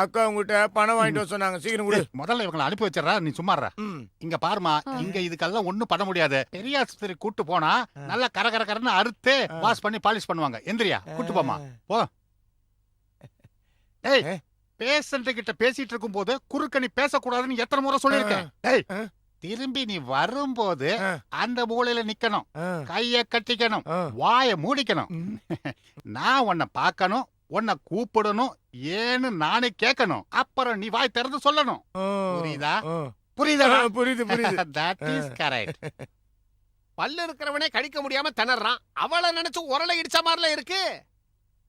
அக்கா உங்ககிட்ட பணம் வாங்கிட்டு வர சொன்னாங்க, சீக்கிரம் கொடு. முதல்ல இவங்களை அனுப்பி வச்சிடறா, நீ சும்மாறா. இங்க பாருமா, இங்க இதுக்கெல்லாம் ஒண்ணும் பண்ண முடியாது. பெரிய ஆஸ்பத்திரி கூட்டு போனா நல்லா கர கர கரன்னு அறுத்து வாஷ் பண்ணி பாலிஷ் பண்ணுவாங்க. எந்திரியா, கூட்டு போமா போ. ஏய், பேஷண்ட் கிட்ட பேசிட்டு இருக்கும் போது குறுக்க நீ பேசக்கூடாதுன்னு எத்தனை முறை சொல்லிருக்கேன். ஏய், திரும்பி நீ வரும்போது அந்த மூலையில நிக்கணும், கைய கட்டிக்கணும், வாய மூடிக்கணும். நான் உன்னை பார்க்கணும், உன்னை கூப்பிடணும், ஏன்னு நானே கேட்கணும். அப்புறம் நீ வாய் திறந்து சொல்லணும். புரியுதா? புரியுதா? புரியுது புரியுது. That is correct. பல்லு இருக்கிறவனே கடிக்க முடியாம திணறான். அவளை நினைச்சு உரலை இடிச்ச மாதிரில இருக்கு.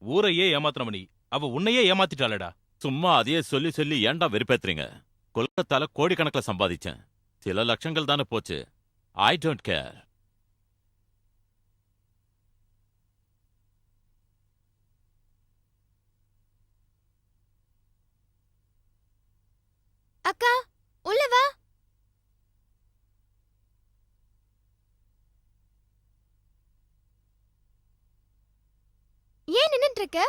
ஊரையே ஏமாத்தினவனி, அவ உன்னையே ஏமாத்திட்டாளடா. சும்மா அதையே சொல்லி சொல்லி ஏன்டா வெறுப்பேத்துறீங்க? கொல்கத்தால கோடிக்கணக்கில் சம்பாதிச்சேன். சில லட்சங்கள் தானே போச்சு. I don't care. அக்கா, உள்ள வா. ஏன் நின்னுட்டு இருக்க?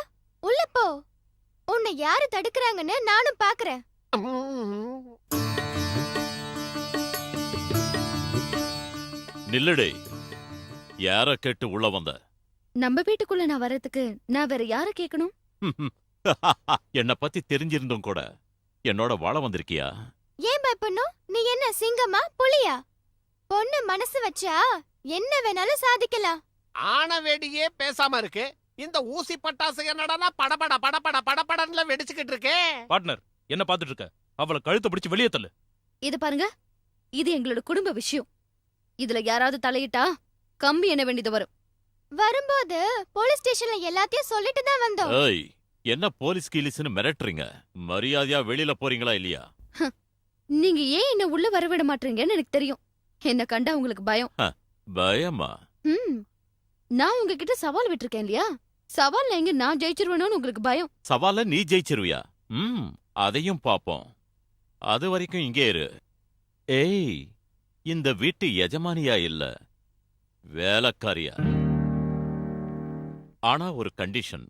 உள்ள போ. உன்னை யாரு தடுக்கறாங்கன்னு நானும் பாக்குறேன். நில்லுடே. யார கேட்டு உள்ள வந்த? நம்ம வீட்டுக்குள்ள நான் வர்றதுக்கு நான் வேற யார கேட்கணும்? என்ன பத்தி தெரிஞ்சிருந்தும் கூட என்னோட வாழ வந்திருக்கியா? ஏன் பயப்படணும்? நீ என்ன சிங்கமா புலியா? பொண்ணு மனசு வச்சா என்ன வேணாலும் சாதிக்கலாம். ஆன வேடியே பேசாம இருக்கு. இந்த ஊசி பட்டாசு என்னடா படபட படபட படபடன்னு வெடிச்சுக்கிட்டு இருக்கே. பார்ட்னர், என்ன பாத்துட்டு இருக்க? அவளை கழுத்தை பிடிச்சு வெளியே தள்ளு. இது பாருங்க, இது எங்களோட குடும்ப விஷயம். இதுல யாராவது தலையிட்டா கம்பி என்ன வேண்டியது வரும். வரும்போது போலீஸ் ஸ்டேஷன்ல எல்லாத்தையும் சொல்லிட்டு தான் வந்தோம். ஏய், என்ன போலீஸ் கீலிஸ்னு மிரட்டுறீங்க? மரியாதையா வெளியில போறீங்களா இல்லையா? நீங்க ஏன் என்ன உள்ள வரவிட மாட்டீங்கன்னு எனக்கு தெரியும். என்ன கண்டா உங்களுக்கு பயம். பயமா? நான் உங்ககிட்ட சவால் விட்டுருக்கேன் இல்லையா? சவால்ல எங்க நான் ஜெயிச்சிருவேணும்னு உங்களுக்கு பயம். சவால நீ ஜெயிச்சிருவியா? அதையும் பாப்போம். அது வரைக்கும் இங்கே இரு. ஏய், இந்த வீட்டு எஜமானியா இல்ல, வேலைக்காரியா. ஆனா ஒரு கண்டிஷன்,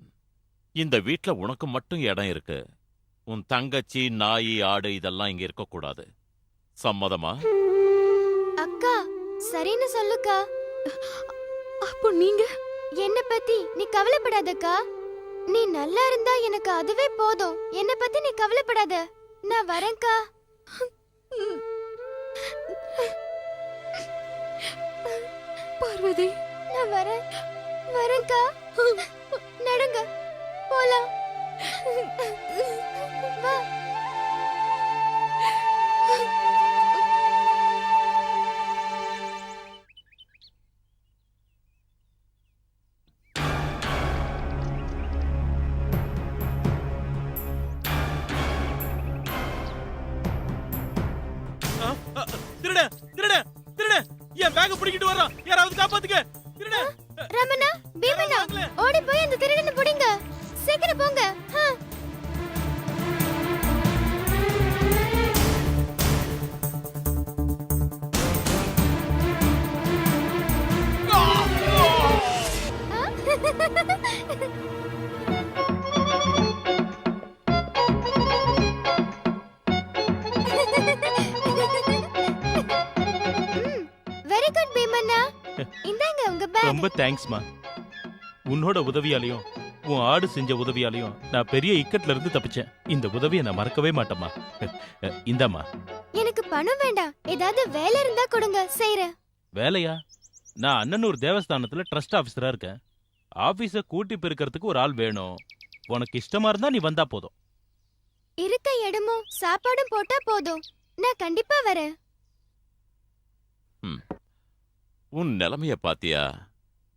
இந்த வீட்ல உனக்கு மட்டும் இடம் இருக்கு. உன் தங்கச்சி, நாய், ஆடு இதெல்லாம் இங்க இருக்க கூடாது. சம்மதமா? அக்கா சரின்னு சொல்லுக்கா. அப்போ நீங்க என்ன பத்தி நீ கவலைப்படாதக்கா. நீ நல்லா இருந்தா எனக்கு அதுவே போதும். என்ன பத்தி நீ கவலைப்படாத. நான் வரேன்க்கா. பார்வதி, நான் வரேன்க்கா. நடங்க போலாம். வா. திருட திருட திருட, என் பேக்க பிடிக்கிட்டு வர்றான், யாராவது காப்பாத்துங்க. திருட. ரமணா, பீமண்ணா, ஓடி போய் அந்த திருடனை பிடிங்க. சீக்கிரம் போங்க. வெரி குட் பீமண்ணா. இந்தாங்க உங்க பேக். ரொம்ப தேங்க்ஸ்மா. உன்னோட உதவியாலையும் உன் ஆடு செஞ்ச உதவியாலையும் நான் பெரிய இக்கட்ல இருந்து தப்பிச்சேன். இந்த உதவியை நான் மறக்கவே மாட்டேம்மா. இந்தாம்மா. எனக்கு பணம் வேண்டாம். ஏதாவது வேலை இருந்தா கொடுங்க, செய்றேன். வேலையா? நான் அண்ணனூர் தேவஸ்தானத்துல ட்ரஸ்ட் ஆபீசரா இருக்கேன். ஆபீஸ கூட்டி பெருக்கிறதுக்கு ஒரு ஆள் வேணும். உனக்கு இஷ்டமா இருந்தா நீ வந்தா போதும். இருக்க இடமும் சாப்பாடும் போட்டா போதும். நான் கண்டிப்பா வரேன். உன் நிலைமைய பாத்தியா?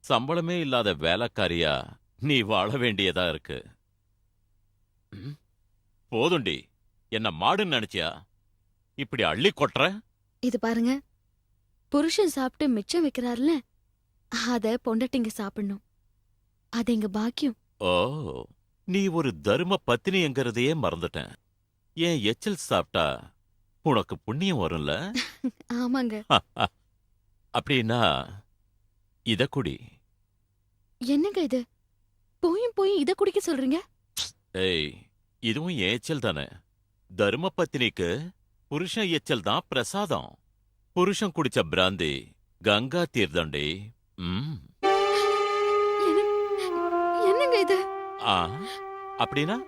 சம்பளமே இல்லாத வேலைக்காரியா நீ வாழ வேண்டியதா இருக்கு. போதுண்டி, என்ன மாடுன்னு நினைச்சியா இப்படி அள்ளி கொட்டுற? இது பாருங்க, புருஷன் சாப்பிட்டு மிச்சம் வைக்கிறாருல, அத பொண்டாட்டிங்க சாப்பிடணும். அது எங்க பாக்கியம். ஓ, நீ ஒரு தர்ம பத்தினிங்கிறதையே மறந்துட்டேன். ஏன் எச்சல் சாப்பிட்டா உனக்கு புண்ணியம் வரும்ல? ஆமாங்க. அப்படின்னா இத குடி. என்னங்க இது? போய் இத குடிக்க சொல்றீங்க? ஏய், இதுவும் எச்சல் தானே. தர்ம பத்தினிக்கு புருஷன் எச்சல் தான் பிரசாதம். புருஷன் குடிச்ச பிராந்தி கங்கா தீர்த்தண்டி. என்னங்க இது? அப்படின்னா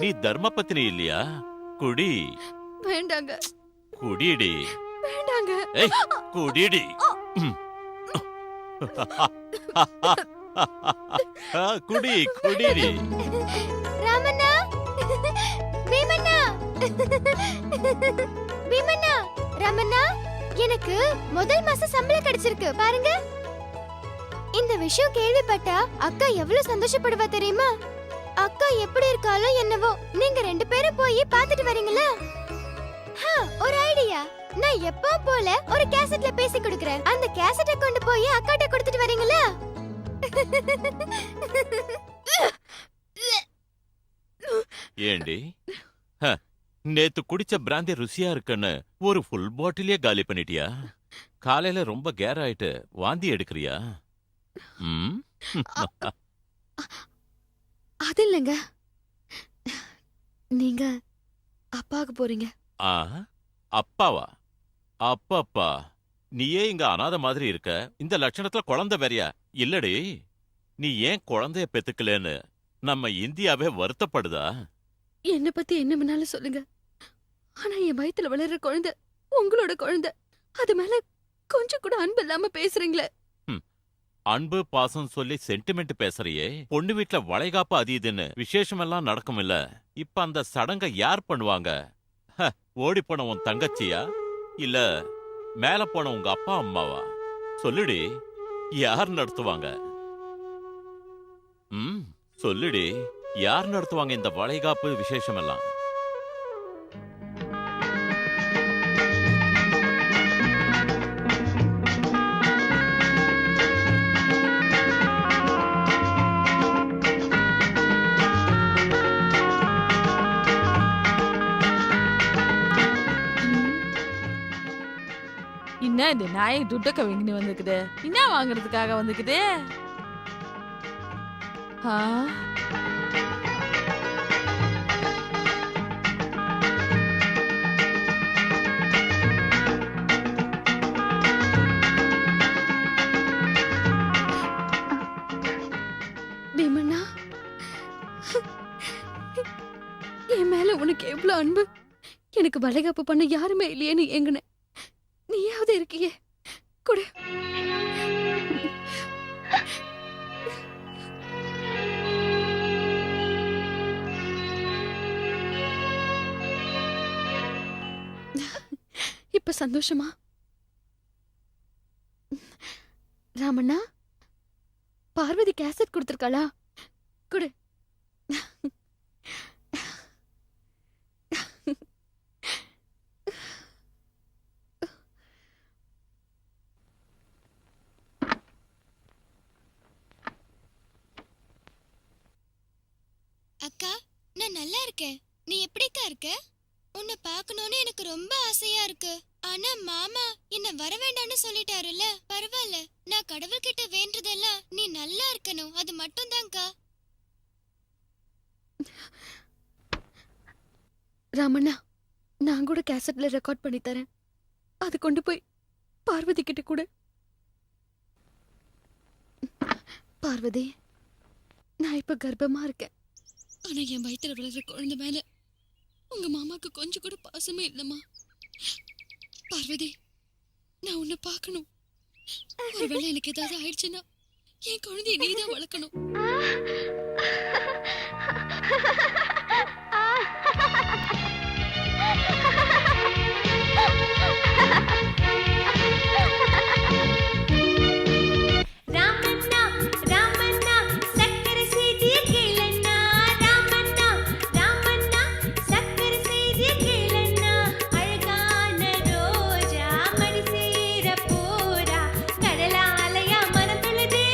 நீ தர்ம பத்தினி இல்லையா? குடி. வேண்டாங்க. குடிடி. வேண்டாங்க. ஏய், குடிடி. குடி குடிடி. ராமண்ணா, பீமண்ணா, பீமண்ணா, ராமண்ணா, எனக்கு முதல் மாசம் சம்பளம் கிடைச்சிருக்கு பாருங்க. இந்த விஷயம் கேள்விப்பட்டா அக்கா எவ்வளவு சந்தோஷப்படுவா தெரியுமா? அக்கா எப்படி இருக்காளோ என்னவோ. நீங்க 2 பேரும் போய் பாத்துட்டு வரீங்களா? ஒரு ஐடியா. நான் எப்போ போல ஒரு கேசட்ல பேசி கொடுக்கறேன். அந்த கேசட்டை கொண்டு போய் அக்காட்ட கொடுத்துட்டு வரீங்களா? ஏண்டி, நேத்து குடிச்ச பிராந்தி ருசியா இருக்குன்னு ஒரு ஃபுல் பாட்டிலே காலி பண்ணிட்டியா? காலையில ரொம்ப கேர் ஆயிட்டு வாந்தி எடுக்கிறியா? அது இல்லைங்க, நீங்க அப்பாவுக்கு போறீங்க. அப்பாவா? அப்பப்பா, நீயே இங்க அனாத மாதிரி இருக்க. இந்த லட்சணத்துல குழந்தை வேறையா? இல்லடி, நீ ஏன் குழந்தைய பெத்துக்கலன்னு நம்ம இந்தியாவே வருத்தப்படுதா? என்ன பத்தி என்ன வேணாலும் சொல்லுங்க, ஆனா என் வயித்துல வளர்ற குழந்தை உங்களோட குழந்தை. அது மேல கொஞ்சம் கூட அன்பு இல்லாம பேசுறீங்களே. அன்பு பாசம் சொல்லி சென்டிமெண்ட் பேசுறியே. பொண்ணு வீட்டுல வளைகாப்பு அது இதுன்னு விசேஷம் எல்லாம் நடக்கும் இல்ல? இப்ப அந்த சடங்க யார் பண்ணுவாங்க? ஓடி போன உன் தங்கச்சியா, இல்ல மேல போன உங்க அப்பா அம்மாவா? சொல்லுடி, யார் நடத்துவாங்க? சொல்லுடி, யார் நடத்துவாங்க இந்த வளைகாப்பு விசேஷம் எல்லாம்? என்ன இந்த நாயை துட்டக்க வாங்கின்னு வந்துக்குது? என்ன வாங்குறதுக்காக வந்துக்குது? ஆ பீமண்ணா, என் மேல உனக்கு எவ்வளவு அன்பு. எனக்கு வளைகாப்பு பண்ண யாருமே இல்லையேன்னு எங்கன நீயாவது இருக்கியே கொடு. இப்ப சந்தோஷமா? ராமண்ணா, பார்வதி கேசட் கொடுத்திருக்காளா? கொடு. அக்கா, நான் நல்லா இருக்கேன். நீ எப்படிக்கா இருக்க? உன்னை பார்க்கணும்னு எனக்கு ரொம்ப ஆசையா இருக்கு. ஆனா மாமா என்ன வர வேண்டாம்னு சொல்லிட்டாருல்ல. பரவாயில்ல, நான் கடவுள்கிட்ட வேண்டதெல்லாம் நீ நல்லா இருக்கணும், அது மட்டும் தான்க்கா. ராமண்ணா, நான் கூட கேசட்ல ரெக்கார்ட் பண்ணி தரேன். அது கொண்டு போய் பார்வதி கிட்ட கூட. பார்வதி, நான் இப்ப கர்ப்பமா இருக்கேன். ஆனா என் வயித்துல வளர்ற குழந்தை மேல உங்க மாமாக்கு கொஞ்சம் கூட பாசமே இல்லம்மா. பார்வதி, நான் உன்னை பார்க்கணும். ஒருவேளை எனக்கு ஏதாவது ஆயிடுச்சுன்னா என் குழந்தைய நீதான் வளர்க்கணும். ராமண்ணா, ராமண்ணா, சக்கரை செய்திய கேளண்ணா. ராமண்ணா, ராமண்ணா, சக்கரை செய்திய கேளண்ணா. அழகான ரோஜா மடி சேர போரா, கடலாலயா மனதுலதே.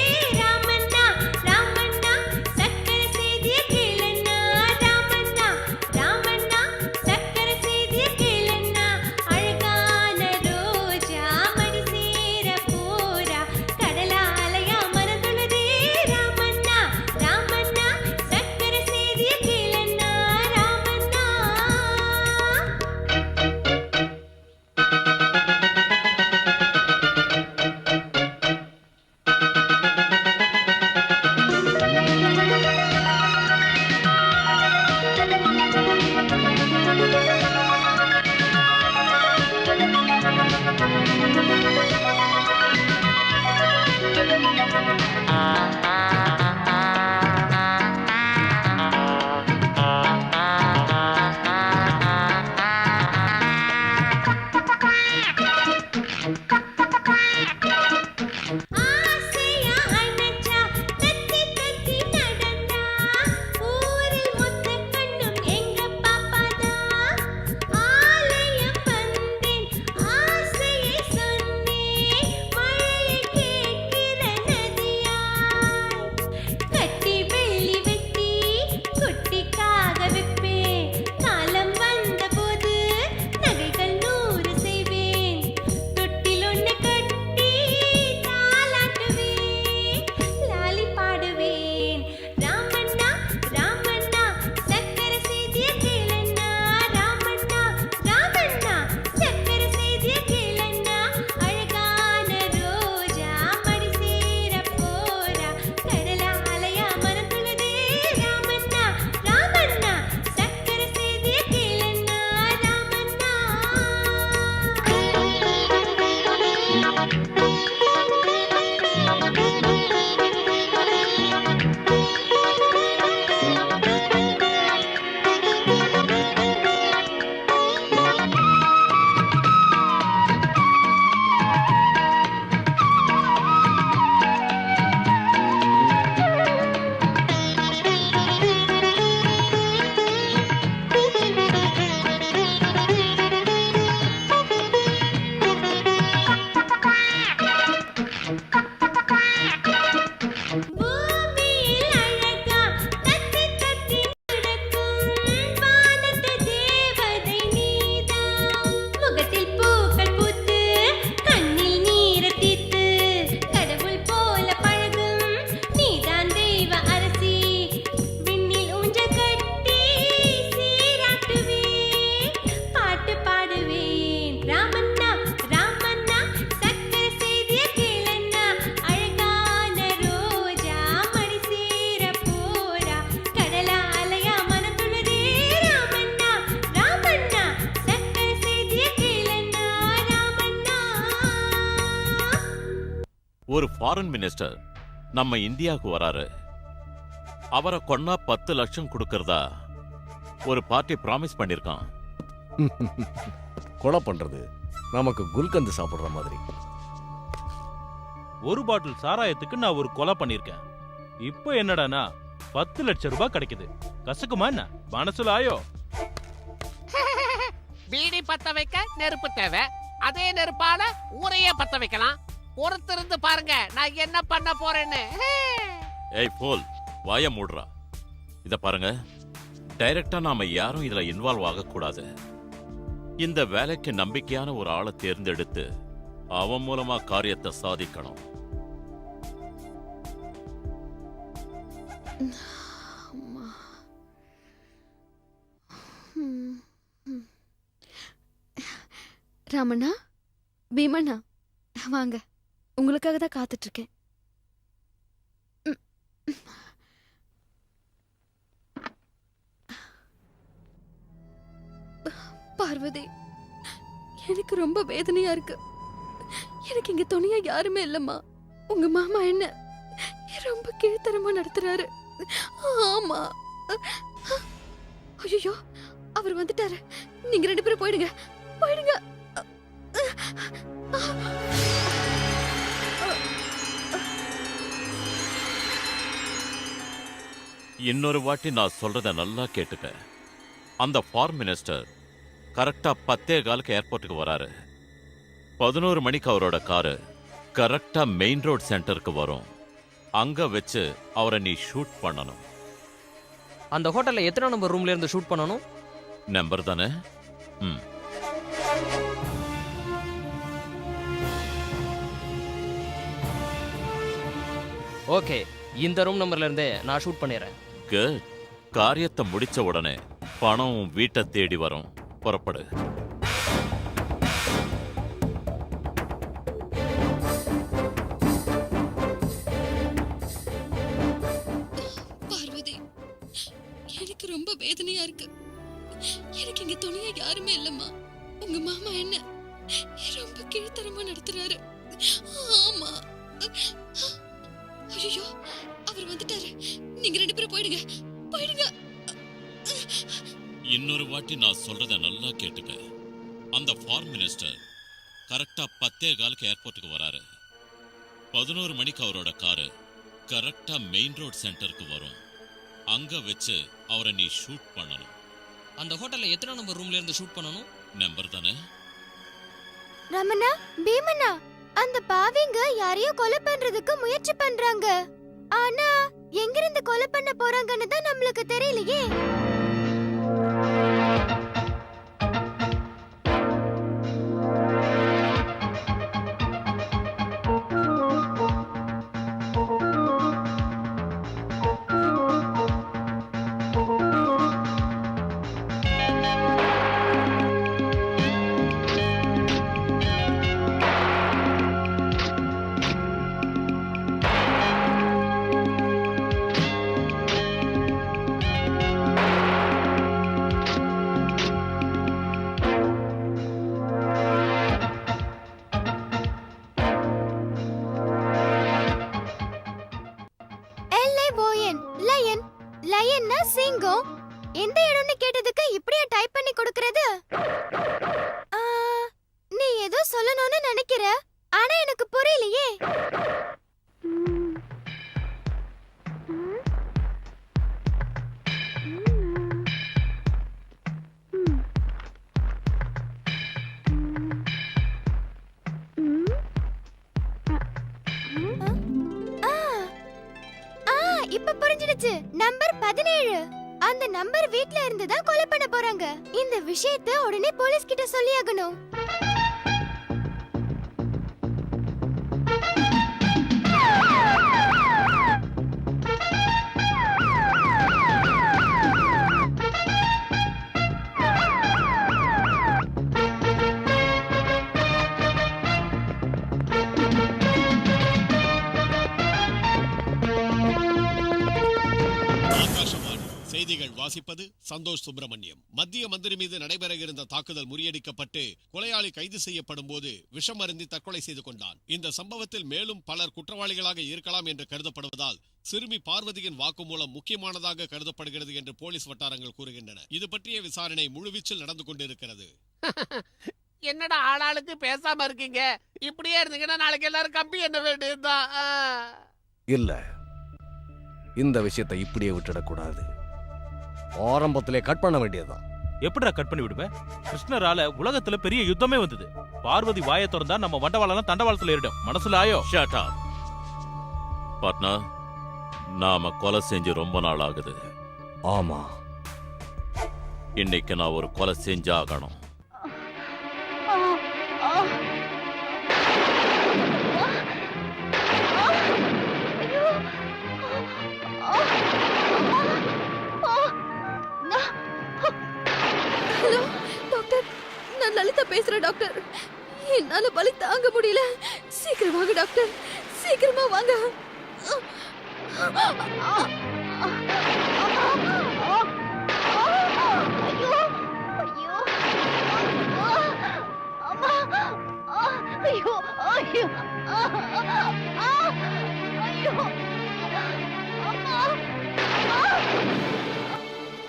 ராமண்ணா, ராமண்ணா, சக்கரை செய்திய கேளண்ணா. ஒரு ஃபாரின் மினிஸ்டர் நம்ம இந்தியாவுக்கு வராரு. அவரை கொன்னா 10 லட்சம் கொடுக்கறதா ஒரு பார்ட்டி ப்ராமிஸ் பண்ணிருக்கான். கொலை பண்றது நமக்கு குல்கந்து சாப்பிடுற மாதிரி. ஒரு பாட்டில் சாராயத்துக்கு நான் ஒரு கொலை பண்ணிருக்கேன். இப்போ என்னடானா 10 லட்சம் ரூபாய் கிடைக்குது. கசக்குமா என்ன? மனசுல ஆயோ. பீடி பத்த வைக்க நெருப்பு தேவை. அதே நெருப்பால ஊரையே பத்த வைக்கலாம். பொறுத்திருந்து பாருங்க நான் என்ன பண்ண போறேன்னு. ஏய் போல், வாய மூடுறா. இத பாருங்க, டைரக்டா நாம யாரும் இதுல இன்வால்வ் ஆகக்கூடாது. இந்த வேலைக்கு நம்பிக்கையான ஒரு ஆளை தேர்ந்தெடுத்து அவன் மூலமா காரியத்தை சாதிக்கணும். ராமண்ணா, பீமண்ணா, வாங்க. உங்களுக்காக தான் காத்துட்டு இருக்கேன். பார்வதி, எனக்கு ரொம்ப வேதனையா இருக்கு. எனக்கு இங்க துணையா யாருமே இல்லம்மா. உங்க மாமா என்ன ரொம்ப கீழ்த்தரமா நடத்துறாரு. ஆமா. ஐயோ, அவர் வந்துட்டாரு. நீங்க 2 பேரும் போயிடுங்க, போயிடுங்க. இன்னொரு வாட்டி நான் சொல்றத நல்லா கேட்டுக்க. அந்த ஃபாரின் மினிஸ்டர் கரெக்டா 10:15 ஏர்போர்ட்டுக்கு வராரு. 11 மணிக்கு அவரோட காரு கரெக்டா மெயின் ரோட் சென்டருக்கு வரும். அங்க வச்சு அவரை நீ ஷூட் பண்ணணும். அந்த ஹோட்டல்ல எத்தனை நம்பர் ரூம்ல இருந்து ஷூட் பண்ணணும்? நம்பர் தானே? ம். ஓகே, இந்த ரூம் நம்பர்ல இருந்தே நான் ஷூட் பண்ணிடுறேன். குட். காரியத்தை முடிச்ச உடனே பணம் வீட்டை தேடி வரும். புறப்படு. பார்வதி, எனக்கு ரொம்ப வேதனையா இருக்கு. எனக்கு இங்க துணையா யாருமே இல்லம்மா. உங்க மாமா என்ன ரொம்ப கீழ்த்தரமா நடத்துறாரு. ஆமா. ஐயோ, அவர் வந்துட்டாரு. நீங்க 2 பேரும் போயிடுங்க, போயிடுங்க. இன்னொரு வாட்டி நான் சொல்றத நல்லா கேட்டுக்க. அந்த ஃபாரின் மினிஸ்டர் கரெக்டா 10:15 ஏர்போர்ட்டுக்கு வராரு. 11 மணிக்கு அவரோட காரு கரெக்டா மெயின் ரோட் சென்டருக்கு வரும். அங்க வச்சு அவரை நீ ஷூட் பண்ணணும். அந்த ஹோட்டல்ல எத்தனை நம்பர் ரூம்ல இருந்து ஷூட் பண்ணணும்? நம்பர் தானே? ரமணா, பீமண்ணா, அந்த பாவிங்க யாரையோ கொலை பண்றதுக்கு முயற்சி பண்றாங்க. ஆனா எங்க இருந்து கொலை பண்ண போறாங்கன்னு தான் நம்மளுக்கு தெரியலையே. லயன்னா சிங்கம். எந்த இடம்னு கேட்டதுக்கு இப்படியே டைப் பண்ணி கொடுக்கிறது? நீ ஏதோ சொல்லணும்னு நினைக்கிற, ஆனா எனக்கு புரியலையே. இப்ப புரிஞ்சிடுச்சு. நம்பர் 17. அந்த நம்பர் வீட்ல இருந்து தான் கொலை பண்ண போறாங்க. இந்த விஷயத்தை உடனே போலீஸ் கிட்ட சொல்லியாகணும். செய்திகள் செய்திகள் வாசிப்பது சந்தோஷ் சுப்பிரமணியம். மத்திய மந்திரி மீது நடைபெற இருந்த தாக்குதல் முறியடிக்கப்பட்டு கொலையாளி கைது செய்யப்படும் போது விஷம் அருந்தி தற்கொலை செய்து கொண்டான். இந்த சம்பவத்தில் மேலும் பலர் குற்றவாளிகளாக இருக்கலாம் என்று கருதப்படுவதால் சிறுமி பார்வதியின் வாக்குமூலம் முக்கியமானதாக கருதப்படுகிறது என்று போலீஸ் வட்டாரங்கள் கூறுகின்றன. இது பற்றிய விசாரணை முழுவீச்சில் நடந்து கொண்டிருக்கிறது. என்னடா ஆளாளுக்கு பேசாம இருக்கீங்க? இப்படியே இருந்தீங்கன்னா நாளைக்கு எல்லாரும் கம்பி என்ன வேண்டியதுதான். இல்ல, இந்த விஷயத்தை இப்படியே விட்டுடக்கூடாது. ஆரம்பத்திலே கட் பண்ண வேண்டியதுதான். எப்படிடா கட் பண்ணி விடுவேன்? கிருஷ்ணரால உலகத்துல பெரிய யுத்தமே வந்தது. பார்வதி வாயை திறந்தா நம்ம வண்டவாளம் தண்டவாளத்துல ஏறிடும். மனசுல ஆயோ? Shut up. பார்ட்னர், நாம கொலை செஞ்சு ரொம்ப நாள் ஆகுது. ஆமா, இன்னைக்கு நான் ஒரு கொலை செஞ்சாகணும். ஹலோ டாக்டர், நான் லலிதா பேசுறேன் டாக்டர். என்னால வலி தாங்க முடியல. சீக்கிரம் வாங்க டாக்டர், சீக்கிரமா வாங்க.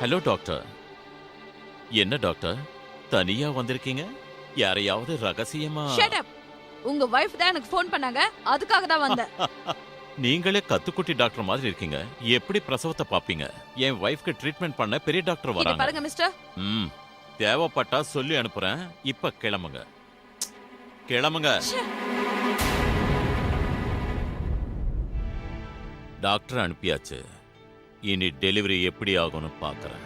Hello doctor. என்ன டாக்டர், தனியா வந்திருக்கீங்க? யாரையாவது ரகசியமா? Shut up. உங்க வைஃப் தான் எனக்கு ஃபோன் பண்ணாங்க, அதுக்காக தான் வந்தேன். நீங்களே கத்துக்குட்டி டாக்டர் மாதிரி இருக்கீங்க. எப்படி பிரசவத்தை பாப்பீங்க? என் வைஃப்க்கு ட்ரீட்மெண்ட் பண்ண பெரிய டாக்டர் இங்க வராங்க. பாருங்க மிஸ்டர், தேவைப்பட்டா சொல்லி அனுப்புறேன். இப்ப கிளம்புங்க, கிளம்புங்க. டாக்டர் அனுப்பியாச்சு. இனி டெலிவரி எப்படி ஆகும்னு பாக்குறேன்.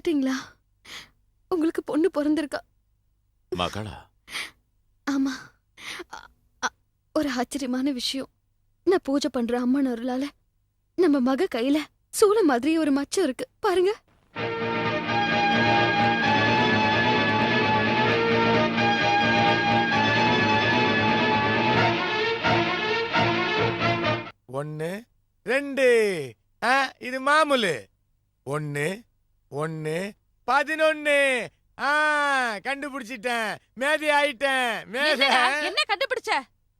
வந்துட்டீங்களா? உங்களுக்கு பொண்ணு பிறந்திருக்கா? மகளா? ஆமா. அ- அ- ஒரு ஆச்சரியமான விஷயம். நான் பூஜை பண்ற அம்மன் அருளால நம்ம மக கையில சூளை மாதிரி ஒரு மச்சம் இருக்கு பாருங்க. ஒன்னு 2 இது மாமூலு. 1 1 11. கண்டுபிடிச்சிட்டேன். மேதை ஆயிட்டேன். என்னடா, என்ன கண்டுபிடிச்ச?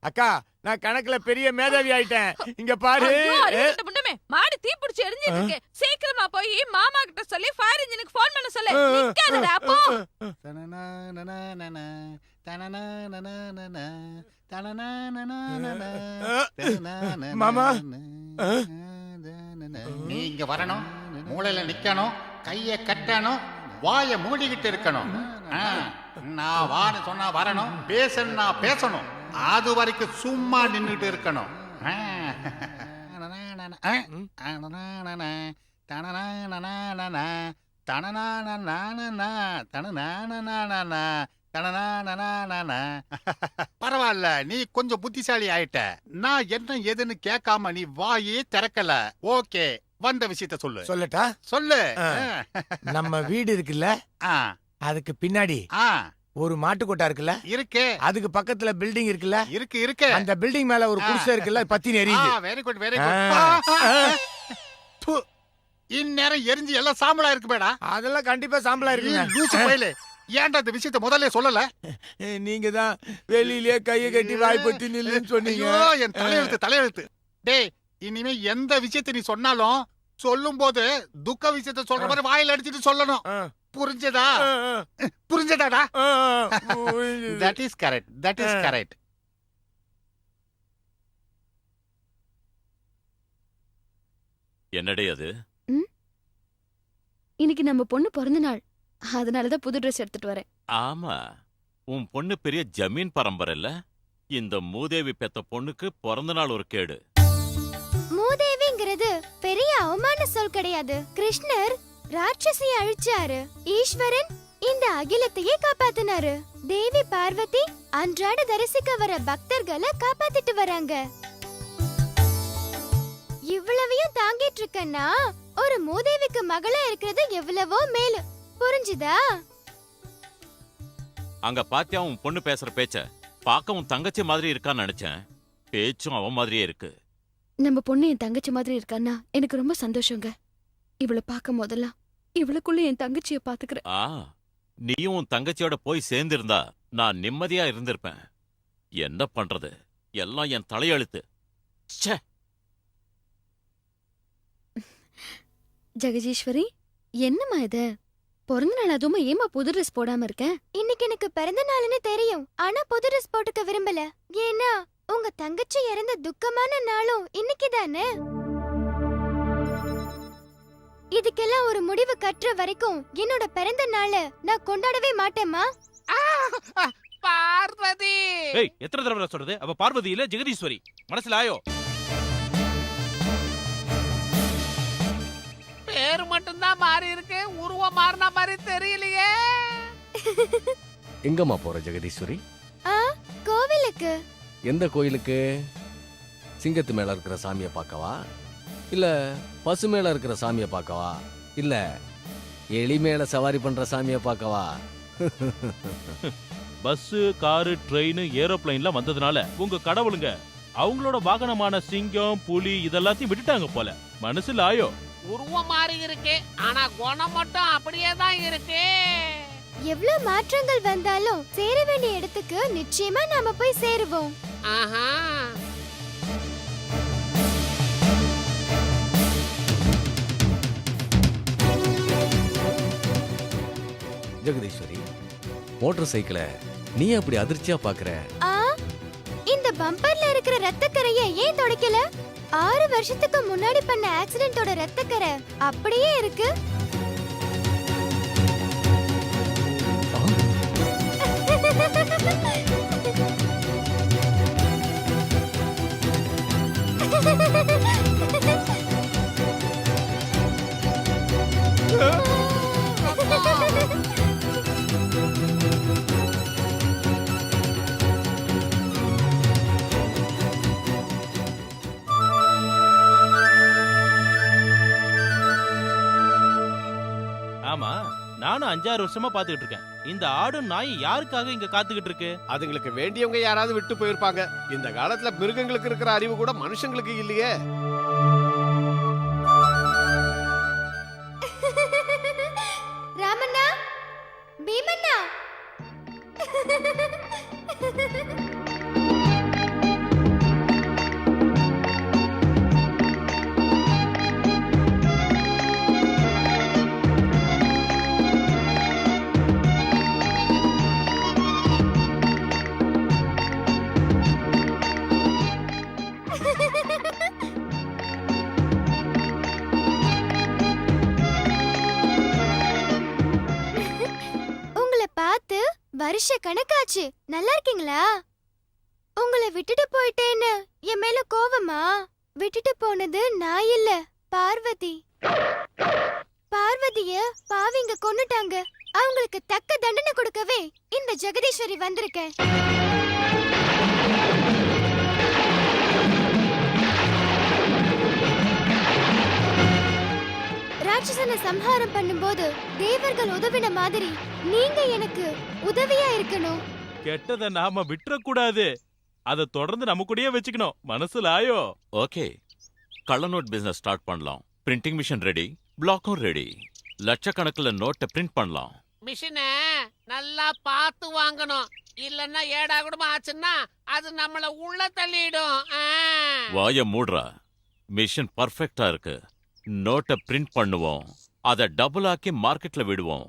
அக்கா, நான் கணக்குல பெரிய மேதாவி ஆயிட்டேன். இங்க பாரு. ஐயோ, அறிவுகெட்ட முண்டமே, மாடு தீ பிடிச்சு எரிஞ்சிட்டு இருக்கு. சீக்கிரமா போய் மாமா கிட்ட சொல்லி ஃபயர் இன்ஜினுக்கு ஃபோன் பண்ண சொல்லு. நிக்காதடா போ. மாமா. நீ இங்க வரணும், மூளையில நிக்கணும், கைய கட்டணும், வாய மூடிக்கிட்டு இருக்கணும். நான் வான்னு சொன்னா வரணும், பேசணும்னா பேசணும். அது வரைக்கும் சும்மா நின்றுட்டு இருக்கணும். பரவாயில்ல, நீ கொஞ்சம் புத்திசாலி ஆயிட்ட. நான் என்ன ஏதுன்னு கேட்காம நீ வாயே திறக்கல. ஓகே, வந்த விஷயத்த சொல்லு. சொல்லட்டா? சொல்லு. நம்ம வீடு இருக்குல்ல, அதுக்கு பின்னாடி ஒரு மாட்டுக்கொட்டா இருக்குல்ல, இருக்கு. அதுக்கு பக்கத்துல பில்டிங் இருக்குல்ல, இருக்கு இருக்கு. அந்த பில்டிங் மேல ஒரு குடிசை இருக்குல்ல, பத்தி எரியுது. Very good very good. இந்நேரம் எரிஞ்சு எல்லாம் சாம்பலா இருக்கு மேடா. அதெல்லாம் கண்டிப்பா சாம்பலா இருக்கு. ஏன்டா இந்த விஷயத்த முதல்ல சொல்லல? நீங்க தான் வெளியிலே கையை கட்டி வாய் பத்தி நில்லுன்னு சொன்னீங்க. என் தலையெழுத்து. டேய், இனிமே எந்த விஷயத்தை நீ சொன்னாலும் சொல்லும் போது துக்க விஷயத்த சொல்ற மாதிரி வாயில அடிச்சிட்டு சொல்லணும். புரிஞ்சதா? புரிஞ்சதாடா? That is correct. என்னடே அது? இன்னைக்கு நம்ம பொண்ணு பிறந்த நாள், அதனாலதான் புது ட்ரெஸ் எடுத்துட்டு வரேன். ஆமா, உன் பொண்ணு பெரிய ஜமீன் பரம்பரை இல்ல? இந்த மூதேவி பெத்த பொண்ணுக்கு பிறந்த நாள் ஒரு கேடு. மூதேவிங்கிறது பெரிய அவமான சொல் கிடையாது. கிருஷ்ணர் ராட்சசியை அழிச்சாரு. ஈஸ்வரன் இந்த அகிலத்தையே காப்பாத்தினாரு. தேவி பார்வதி அன்றாட தரிசிக்க வர பக்தர்களை காப்பாத்திட்டு வராங்க. இவ்வளவையும் தாங்கிட்டு இருக்கன்னா ஒரு மூதேவிக்கு மகளா இருக்கிறது எவ்வளவோ மேலு. புரிஞ்சுதா? அங்க பாத்தியா உன் பொண்ணு பேசுற பேச்ச? பார்க்க உன் தங்கச்சி மாதிரி இருக்கான்னு நினைச்சேன். பேச்சும் அவன் மாதிரியே இருக்கு. நம்ம பொண்ணு என் தங்கச்சி மாதிரி இருக்கான்னா எனக்கு ரொம்ப சந்தோஷங்க. இவளை பார்க்கும் போதெல்லாம் இவளுக்குள்ள என் தங்கச்சிய பாத்துக்கிறேன். நீயும் உன் தங்கச்சியோட போய் சேர்ந்திருந்தா நான் நிம்மதியா இருந்திருப்பேன். என்ன பண்றது, எல்லாம் என் தலையெழுத்து. ஜெகதீஸ்வரி, என்னம்மா இது? பிறந்த நாள் அதுவுமா ஏமா புது ட்ரெஸ் போடாம இருக்க? இன்னைக்கு எனக்கு பிறந்த நாள்னு தெரியும், ஆனா புது ட்ரெஸ் போட்டுக்க விரும்பல. ஏன்னா உங்க தங்கச்சி இறந்த துக்கமான நாளும் இன்னைக்கு தானே. இதுக்கெல்லாம் ஒரு முடிவு கட்டுற வரைக்கும் என்னோட பிறந்த நாளை நான் கொண்டாடவே மாட்டேம்மா. பார்வதி! ஏய், எத்தனை தடவை சொல்றது? அவ பார்வதி இல்ல, ஜெகதீஸ்வரி. மனசுல ஆயோ? பேரு மட்டும்தான் மாறி இருக்கு, உருவம் மாறின மாதிரி தெரியலையே. எங்கம்மா போற ஜெகதீஸ்வரி? கோவிலுக்கு. எந்த கோயிலுக்கு? சிங்கத்து மேல இருக்கிற சாமியை பார்க்கவா, இல்ல பசு மேல இருக்கிற சாமியை பார்க்கவா, இல்ல எலி மேல சவாரி பண்ற சாமியை பார்க்கவா? பஸ், காரு, ட்ரெயின், ஏரோப்ளைன்ல வந்ததுனால உங்க கடவுளுங்க அவங்களோட வாகனமான சிங்கம், புலி இதெல்லாத்தையும் விட்டுட்டாங்க போல. மனசுல ஆயோ? உருவம் மாறி இருக்கு, ஆனா குணம் மட்டும் அப்படியே தான் இருக்கு. எவ்வளவு மாற்றங்கள் வந்தாலும் சேர வேண்டிய இடத்துக்கு நிச்சயமா நாம போய் சேருவோம். ஜெகதீஸ்வரி, மோட்டார் சைக்கிளை நீ அப்படி அதிர்ச்சியா பாக்குற? இந்த பம்பர்ல இருக்கிற ரத்தக்கரையை ஏன் துடைக்கல? 6 வருஷத்துக்கு முன்னாடி பண்ண ஆக்சிடென்ட்டோட ரத்தக்கரை அப்படியே இருக்கு. நானும் 5-6 வருஷமா பாத்துக்கிட்டு இருக்கேன். இந்த ஆடும் நாயும் யாருக்காக இங்க காத்துக்கிட்டு இருக்கு? அதுங்களுக்கு வேண்டியவங்க யாராவது விட்டு போயிருப்பாங்க. இந்த காலத்துல மிருகங்களுக்கு இருக்கிற அறிவு கூட மனுஷங்களுக்கு இல்லையே. ராமண்ணா, பீமண்ணா. உங்களை பார்த்து வருஷ கணக்காச்சு. நல்லா இருக்கீங்களா? உங்களை விட்டுட்டு போயிட்டேன்னு என் மேல கோவமா? விட்டுட்டு போனது நான் இல்ல, பார்வதி. பார்வதிய பாவிங்க கொன்னுட்டாங்க. அவங்களுக்கு தக்க தண்டனை கொடுக்கவே இந்த ஜெகதீஸ்வரி வந்திருக்கேன். ராட்சசனை சம்ஹாரம் பண்ணும்போது தேவர்கள் உதவின மாதிரி நீங்க எனக்கு உதவியா இருக்கணும். கெட்டதை நாம விட்டுறக்கூடாது. அதை தொடர்ந்து நம்ம கூடயே வச்சுக்கணும். மனசுலாயோ? ஓகே, கள்ள நோட் பிசினஸ் ஸ்டார்ட் பண்ணலாம். பிரிண்டிங் மிஷின் ரெடி, பிளாக்கும் ரெடி. லட்சக்கணக்கில் நோட்டை பிரிண்ட் பண்ணலாம். மிஷினை நல்லா பார்த்து வாங்கணும். இல்லன்னா ஏடா கூடமா ஆச்சுன்னா அது நம்மள உள்ள தள்ளிடும். வாய மூடுறா. மிஷின் பர்ஃபெக்டா இருக்கு. நோட்டை பிரிண்ட் பண்ணுவோம், அதை டபுள் ஆக்கி மார்க்கெட்ல விடுவோம்,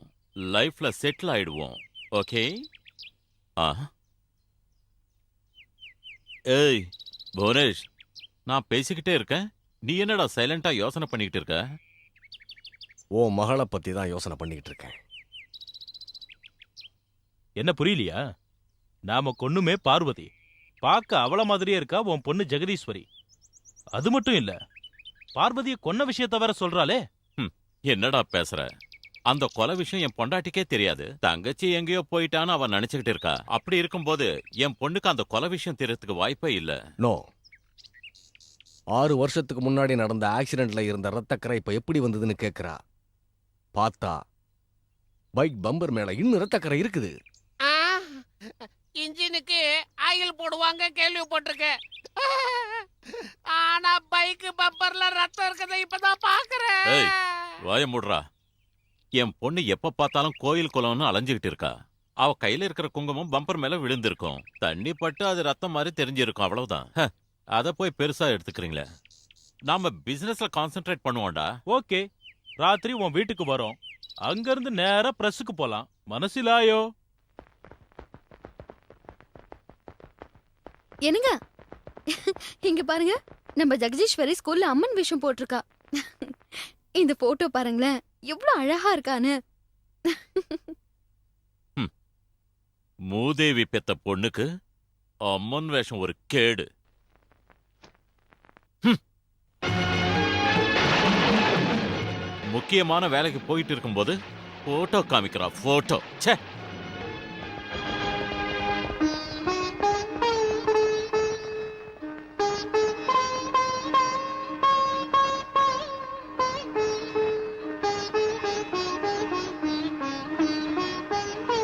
லைஃப்ல செட்டில் ஆயிடுவோம். ஓகே? ஏய் புவனேஷ், நான் பேசிக்கிட்டே இருக்கேன், நீ என்னடா சைலண்டா யோசனை பண்ணிக்கிட்டு இருக்க? ஓ மகளை பத்தி தான் யோசனை பண்ணிக்கிட்டு இருக்கேன். என்ன புரியலையா? நாம கொன்னுமே பார்வதி. பார்க்க அவள மாதிரியே இருக்கா உன் பொண்ணு ஜெகதீஸ்வரி. அது மட்டும் இல்ல, பார்வதியை கொன்ன விஷயத்த வேற சொல்றாளே. என்னடா பேசுற? அந்த கொலை விஷயம் என் பொண்டாட்டிக்கே தெரியாது. தங்கச்சி எங்கேயோ போயிட்டான்னு அவன் நினைச்சுக்கிட்டு இருக்கா. அப்படி இருக்கும்போது என் பொண்ணுக்கு அந்த கொலை விஷயம் தெரியறதுக்கு வாய்ப்பே இல்ல. நோ, 6 வருஷத்துக்கு முன்னாடி நடந்த ஆக்சிடென்ட்ல இருந்த ரத்தக்கரை இப்ப எப்படி வந்ததுன்னு கேக்குறா. பார்த்தா பைக் பம்பர் மேல இன்னும் ரத்தக்கரை இருக்குது. இன்ஜினுக்கு ஆயில் போடுவாங்க கேள்விப்பட்டிருக்கேன். ஆனா பைக் பம்பர்ல ரத்தம் இருக்கதை இப்பதான் பாக்குறேன். ஏய் வாய மூடுறா. என் பொண்ணு எப்ப பார்த்தாலும் கோயில் குளம்னு அலைஞ்சுக்கிட்டு இருக்கா. அவ கையில இருக்கிற குங்குமம் பம்பர் மேல விழுந்திருக்கும். தண்ணி பட்டு அது ரத்தம் மாதிரி தெரிஞ்சிருக்கும், அவ்வளவுதான். அத போய் பெருசா எடுத்துக்கிறீங்களே. நாம பிசினஸ்ல கான்சென்ட்ரேட் பண்ணுவோம்டா. ஓகே, ராத்திரி உன் வீட்டுக்கு வரோம். அங்கிருந்து நேரா பிரஸ்ஸுக்கு போலாம். மனசிலாயோ? என்னங்க இங்க பாருங்க, நம்ம ஜெகதீஸ்வரி ஸ்கூல்ல அம்மன் விஷயம் போட்டிருக்கா. இந்த போட்டோ பாருங்களேன், எவ்வளவு அழகா இருக்கான்னு. மூதேவி பெத்த பொண்ணுக்கு அம்மன் வேஷம் ஒரு கேடு. முக்கியமான வேலைக்கு போயிட்டு இருக்கும்போது போட்டோ காமிக்கிறா. போட்டோ ச்சே.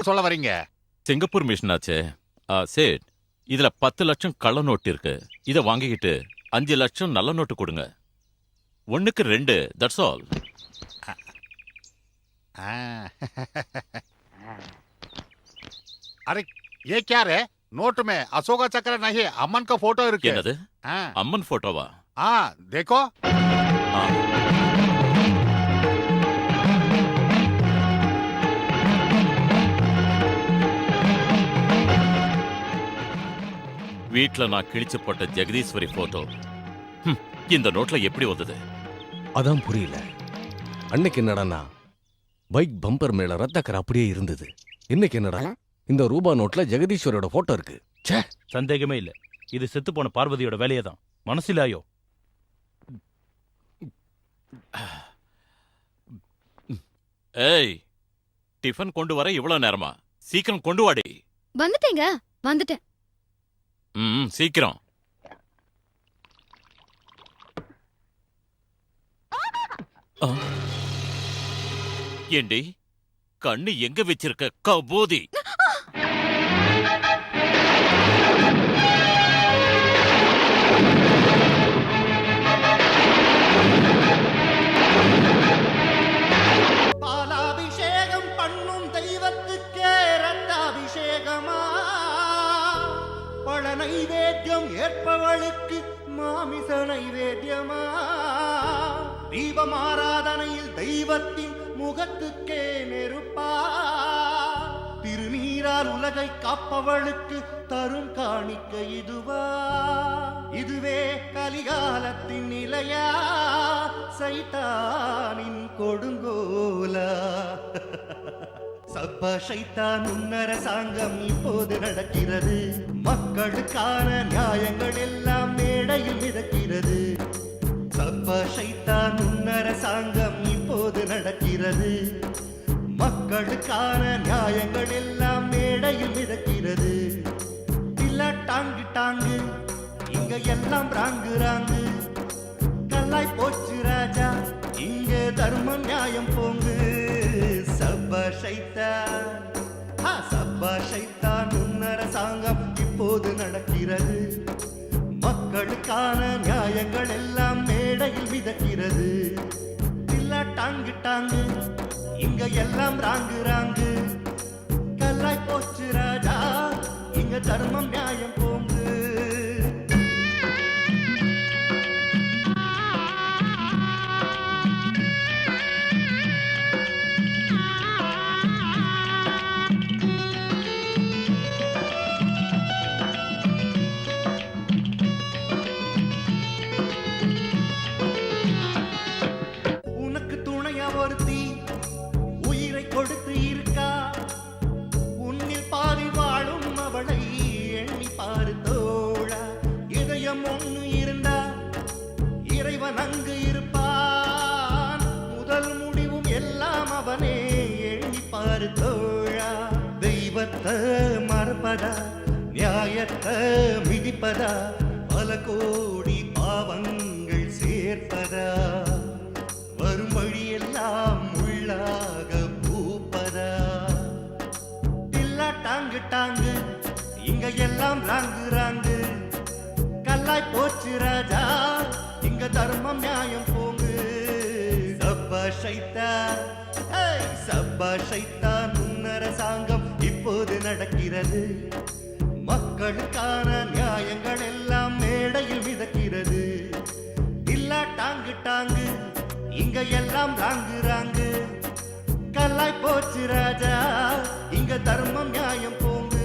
சொல்ல வரீங்க? சிங்கப்பூர் மிஷன் ஆச்சே. சேட், இதுல 10 லட்சம் கள்ள நோட்டு இருக்கு. இத வாங்கிக்கிட்டு 5 லட்சம் நல்ல நோட்டு கொடுங்க. 1க்கு 2, தட்ஸ் ஆல். अरे ये क्या रे? नोट में अशोका चक्र नहीं, अमन का फोटो இருக்கு. என்னது? அம்மன் போட்டோவா? देखो. வீட்ல நான் கிழிச்சு போட்ட ஜெகதீஸ்வரி போட்டோ இந்த நோட்ல எப்படி வந்தது? அதான் புரியல. அன்னைக்கு என்னடா பைக் பம்பர் மேல ரத்தக்கரை அப்படியே இருந்தது. இன்னைக்கு என்னடா இந்த ரூபா நோட்ல ஜெகதீஸ்வரியோட போட்டோ இருக்கு. சந்தேகமே இல்ல, இது செத்து போன பார்வதியோட வேலையே தான். மனசிலாயோ? ஏய், டிஃபன் கொண்டு வர இவ்வளவு நேரமா? சீக்கிரம் கொண்டு வாடி. வந்துட்டேங்க, வந்துட்டேன். சீக்கிரம். ஏண்டி, கண்ணு எங்க வச்சிருக்க கபோதி? பாலாபிஷேகம் பண்ணும் தெய்வத்துக்கே ரத்தாபிஷேகமா? பழ நைவேத்தியம் ஏற்பவளுக்கு மாமிச நைவேத்தியமா? தீபமாராதனையில் தெய்வத்தின் முகத்துக்கே நெருப்பா? திருநீரால் உலகை காப்பவளுக்கு தரும் காணிக்க இதுவா? இதுவே கலிகாலத்தின் நிலையா? சைத்தானின் கொடுங்கோலா? சப்ப சைத்தான் முன்னரசாங்கம் இப்போது நடக்கிறது. மக்களுக்கான நியாயங்கள் எல்லாம் மேடையில் மிதக்கிறது. சப்ப சைத்தான் முன்னரசாங்கம் இப்போது நடக்கிறது. மக்களுக்கான நியாயங்கள் எல்லாம் மேடையில் மிதக்கிறது. இல்ல டாங்கு டாங்கு இங்க எல்லாம் ராங்கு ராங்கு. கல்லாய் போச்சு ராஜா இங்க தர்மம் நியாயம் போங்கு. சப்ப சைத்தான் முன்னரசாங்கம் இப்போது நடக்கிறது. மக்களுக்கான நியாயங்கள் எல்லாம் மேடையில் மிதக்கிறது. இல்ல டாங்கு டாங்கு இங்க எல்லாம் ராங்கு ராங்கு. கல்லாய் போச்சு ராஜா இங்க தர்மம் நியாயம் போங்கு. உனக்கு துணையா ஒருத்தி உயிரை கொடுத்து இருக்கா? உன்னில் பாதி வாழும் அவளை எண்ணி பாரு தோழா. இதயம் ஒண்ணு இருந்தா இறைவன் அங்கு இருப்பான். முதல் முடிவும் எல்லாம் அவனே எண்ணி பாரு தோழா. தெய்வத்தை மறப்பதா நியாயத்தை மிதிப்பதா? பல கோடி பாவங்கள் சேர்ப்பதா? வரும் வழியெல்லாம் உள்ளாக பூப்பதா? இல்ல டாங்கு டாங்கு இங்க எல்லாம் ராங்கு ராங்கு. கல்லாய் போச்சு ராஜா இங்க தர்மம் நியாயம் போங்கு. சப்ப சைத்தான் முன்னரசாங்கம் இப்போது நடக்கிறது. மக்களுக்கான நியாயங்கள் எல்லாம் மேடையில் மிதக்கிறது. இல்ல டாங்கு டாங்கு இங்க எல்லாம் ராங்கு ராங்கு. கல்லாய் போச்சு ராஜா இங்க தர்மம் நியாயம் போங்கு.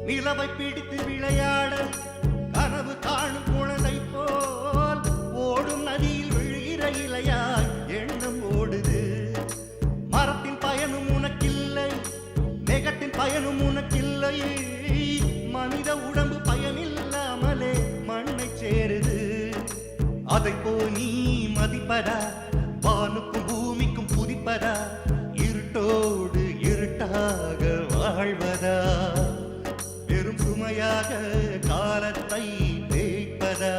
நிலவை பிடித்து விளையாட கனவு காணும் குழந்தை போல் ஓடும் நதியில் விழுகிற இலையாய் எண்ணம் ஓடுது. மரத்தின் பயனும் உனக்கில்லை, மேகத்தின் பயனும் உனக்கில்லை. மனித உடம்பு பயனில்லாமலே மண்ணை சேருது. அதை போய் நீ மதிப்பதா? வானுக்கும் பூமிக்கும் புதிப்பதா? இருட்டோடு இருட்டாக வாழ்வதா? பெரும் சுமையாக காலத்தை தேய்ப்பதா?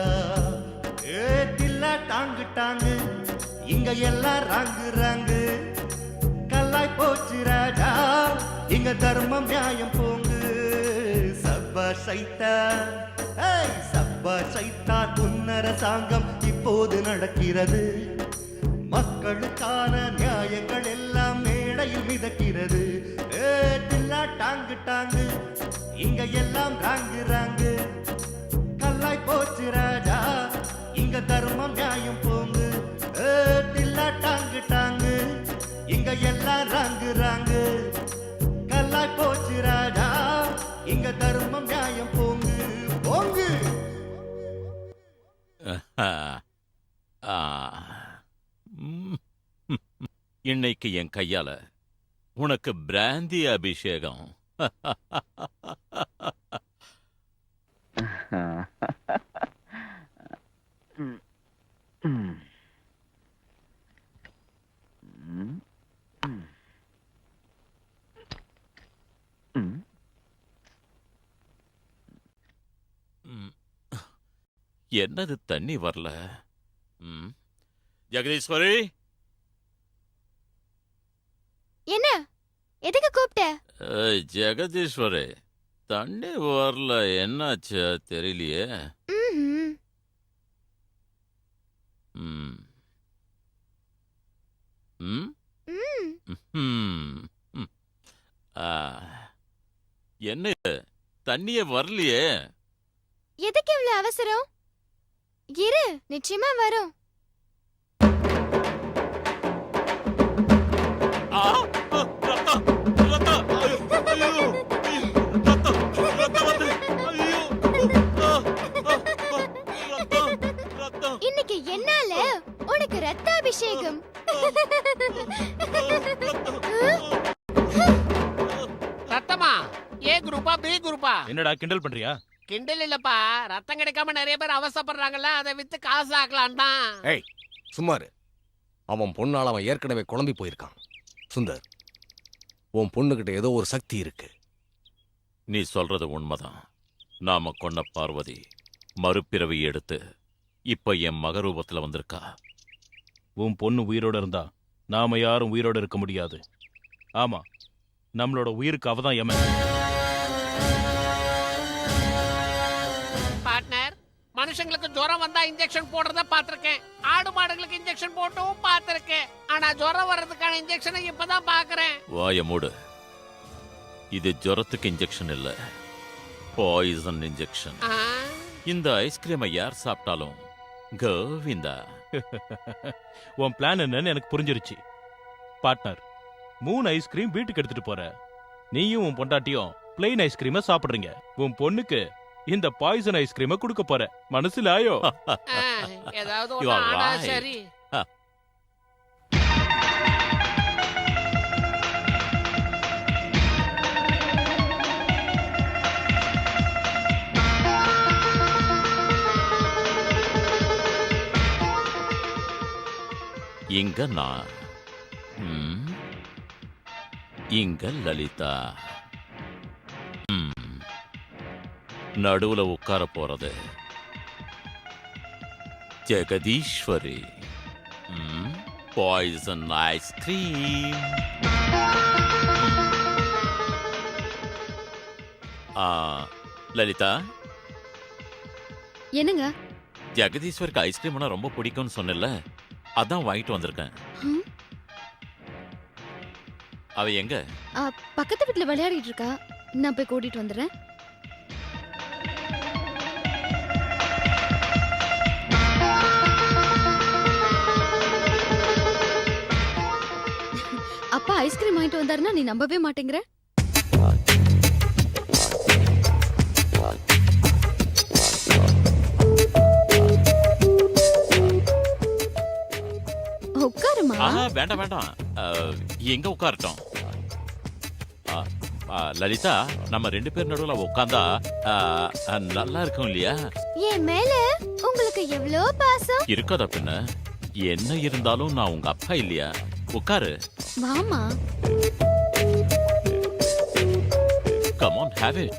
ஏத்தில்ல டாங்கு டாங்கு இங்க எல்லாம் ராங்கு ராங்கு. கல்லாய் போச்சு ராஜா இங்க தர்மம் நியாயம் போங்கு. சப்ப சைத்தான் முன்னரசாங்கம் இப்போது நடக்கிறது. மக்களுக்கான நியாயங்கள் எல்லாம் மேடையில் மிதக்கிறது. ஏத்தில்ல டாங்கு டாங்கு இங்க எல்லாம் ராங்கு ராங்கு. கல்லாய் போச்சு ராஜா இங்க தர்மம் நியாயம் போங்கு. ஏத்தில்ல டாங்கு டாங்கு இங்க எல்லாம் ராங்கு ராங்கு. கல்லாய் போச்சு ராஜா இங்க தர்மம் நியாயம் போங்கு போங்கு. இன்னைக்கு என் கையால உனக்கு பிராந்தி அபிஷேகம். என்னது தண்ணி வரல? ஜெகதீஸ்வரி, என்ன எதுக்கு கூப்பிட்ட? ஜெகதீஸ்வரி, தண்ணி வரல, என்னாச்சு தெரியலையே. ம். ம்? என்ன தண்ணியே வரலையே? எதுக்கு இவ்வளவு அவசரம்? இரு, நிச்சயமா வரும். இன்னைக்கு என்னால உனக்கு ரத்தாபிஷேகம். ரத்தமா? ஏ குரூப்பா பி குரூப்பா? என்னடா கிண்டல் பண்றியா? கிண்டல் இல்லப்பா, ரத்தம் கிடைக்காம நிறைய பேர் அவசப்படுறாங்கல்ல, அதை வித்து காசு ஆக்கலாம் தான். ஏய் சும்மாரு. அவன் பொண்ணால் அவன் ஏற்கனவே குழம்பி போயிருக்கான். சுந்தர், உன் பொண்ணுகிட்ட ஏதோ ஒரு சக்தி இருக்கு. நீ சொல்றது உண்மைதான். நாம கொன்ன பார்வதி மறுபிறவி எடுத்து இப்ப என் மகரூபத்துல வந்திருக்கா. உன் பொண்ணு உயிரோட இருந்தா நாம யாரும் உயிரோட இருக்க முடியாது. ஆமா, நம்மளோட உயிருக்கு அவதான் யமன். பார்ட்னர், மனுஷங்களுக்கு ஜுரம் வந்தா இன்ஜெக்ஷன் போடுறத பாத்திருக்கேன், ஆடு மாடுகளுக்கு இன்ஜெக்ஷன் போட்டும் பாத்திருக்கேன். ஆனா ஜுரம் வர்றதுக்கான இன்ஜெக்ஷனை இப்பதான் பாக்குறேன். வாய மூடு. இது ஜுரத்துக்கு இன்ஜெக்ஷன் இல்ல, பாய்சன் இன்ஜெக்ஷன். இந்த ஐஸ்கிரீமை யார் சாப்பிட்டாலும் கோவிந்தா. உன் பிளான் என்னன்னு எனக்கு புரிஞ்சிருச்சு. பார்ட்னர், 3 ஐஸ்கிரீம் வீட்டுக்கு எடுத்துட்டு போற. நீயும் உன் பொண்டாட்டியும் பிளெயின் ஐஸ்கிரீமை சாப்பிடுறீங்க. உன் பொண்ணுக்கு இந்த பாய்சன் ஐஸ்கிரீமை கொடுக்க போற. மனசுல ஆயோ? ஏதாவது You are ஆனா right. சரி. இங்க நான், இங்க லலிதா. நடுவுல உட்கார போறது ஜெகதீஸ்வரி. Poison ice cream. லலிதா, என்னங்க? ஜெகதீஸ்வருக்கு ஐஸ்கிரீம்னா ரொம்ப பிடிக்கும்னு சொன்னல, அதான் வாங்கிட்டு வந்திருக்கேன். அவ எங்க? பக்கத்து வீட்டுல விளையாடிட்டு இருக்கா. நான் போய் கூட்டிட்டு வந்துடுறேன். அப்பா ஐஸ்கிரீம் வாங்கிட்டு வந்தாருன்னா நீ நம்பவே மாட்டேங்கிற. உட்காருமா. வேண்டாம் வேண்டாம், எங்க உட்காரட்டும். லலிதா, நம்ம 2 பேர் நடுவுல உட்கார்ந்தா நல்லா இருக்கும் இல்லையா? என் மேல உங்களுக்கு எவ்வளவு பாசம் இருக்காதா பின்ன? என்ன இருந்தாலும் நான் உங்க அப்பா இல்லையா? உட்காரு. வாமா. Come on, have it.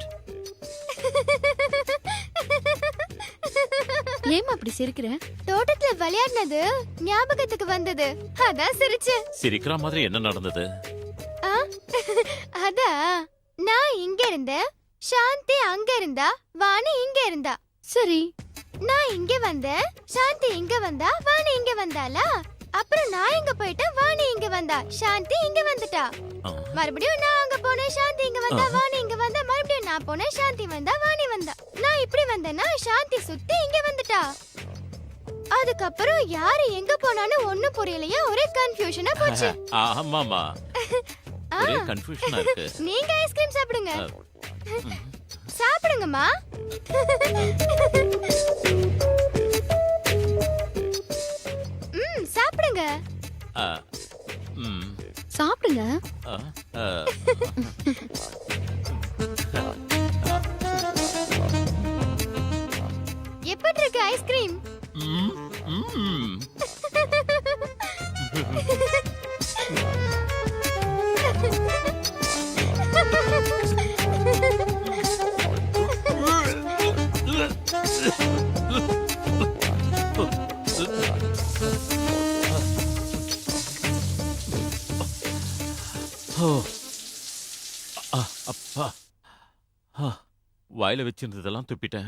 ஏமா அப்படி சிரிக்கிற? தோட்டத்துல விளையாடினது ஞாபகத்துக்கு வந்தது, அதான் சிரிச்சேன். சிரிக்கிற மாதிரி என்ன நடந்தது? அதா, நான் இங்க இருந்தேன், சாந்தி அங்க இருந்தா, வாணி இங்க இருந்தா. சரி, நான் இங்க வந்தேன், சாந்தி இங்க வந்தா, வாணி இங்க வந்தாளா? அப்புறம் நான் இங்க போயிட்டேன், வாணி இங்க வந்தா, சாந்தி இங்க வந்துட்டா. மறுபடியும் நான் அங்க போனேன், சாந்தி இங்க வந்தா, வாணி இங்க வந்தா. மறுபடியும் நான் போனேன், சாந்தி வந்தா, வாணி வந்தா. நான் இப்படி வந்தேன்னா சாந்தி சுத்தி இங்க வந்துட்டா. அதுக்கப்புறம் யாரு எங்க போனான்னு ஒண்ணும் புரியலையா, ஒரே கன்ஃபியூஷனா போச்சு. ஆமாமா, ஒரே கன்ஃபியூஷனா இருக்கு. நீங்க ஐஸ்கிரீம் சாப்பிடுங்க. சாப்பிடுங்கம்மா. சாப்பிடுங்க. சாப்பிடுங்க. எப்படி இருக்கு ஐஸ்கிரீம்? அப்பா வாயில வச்சிருந்ததெல்லாம் துப்பிட்டேன்.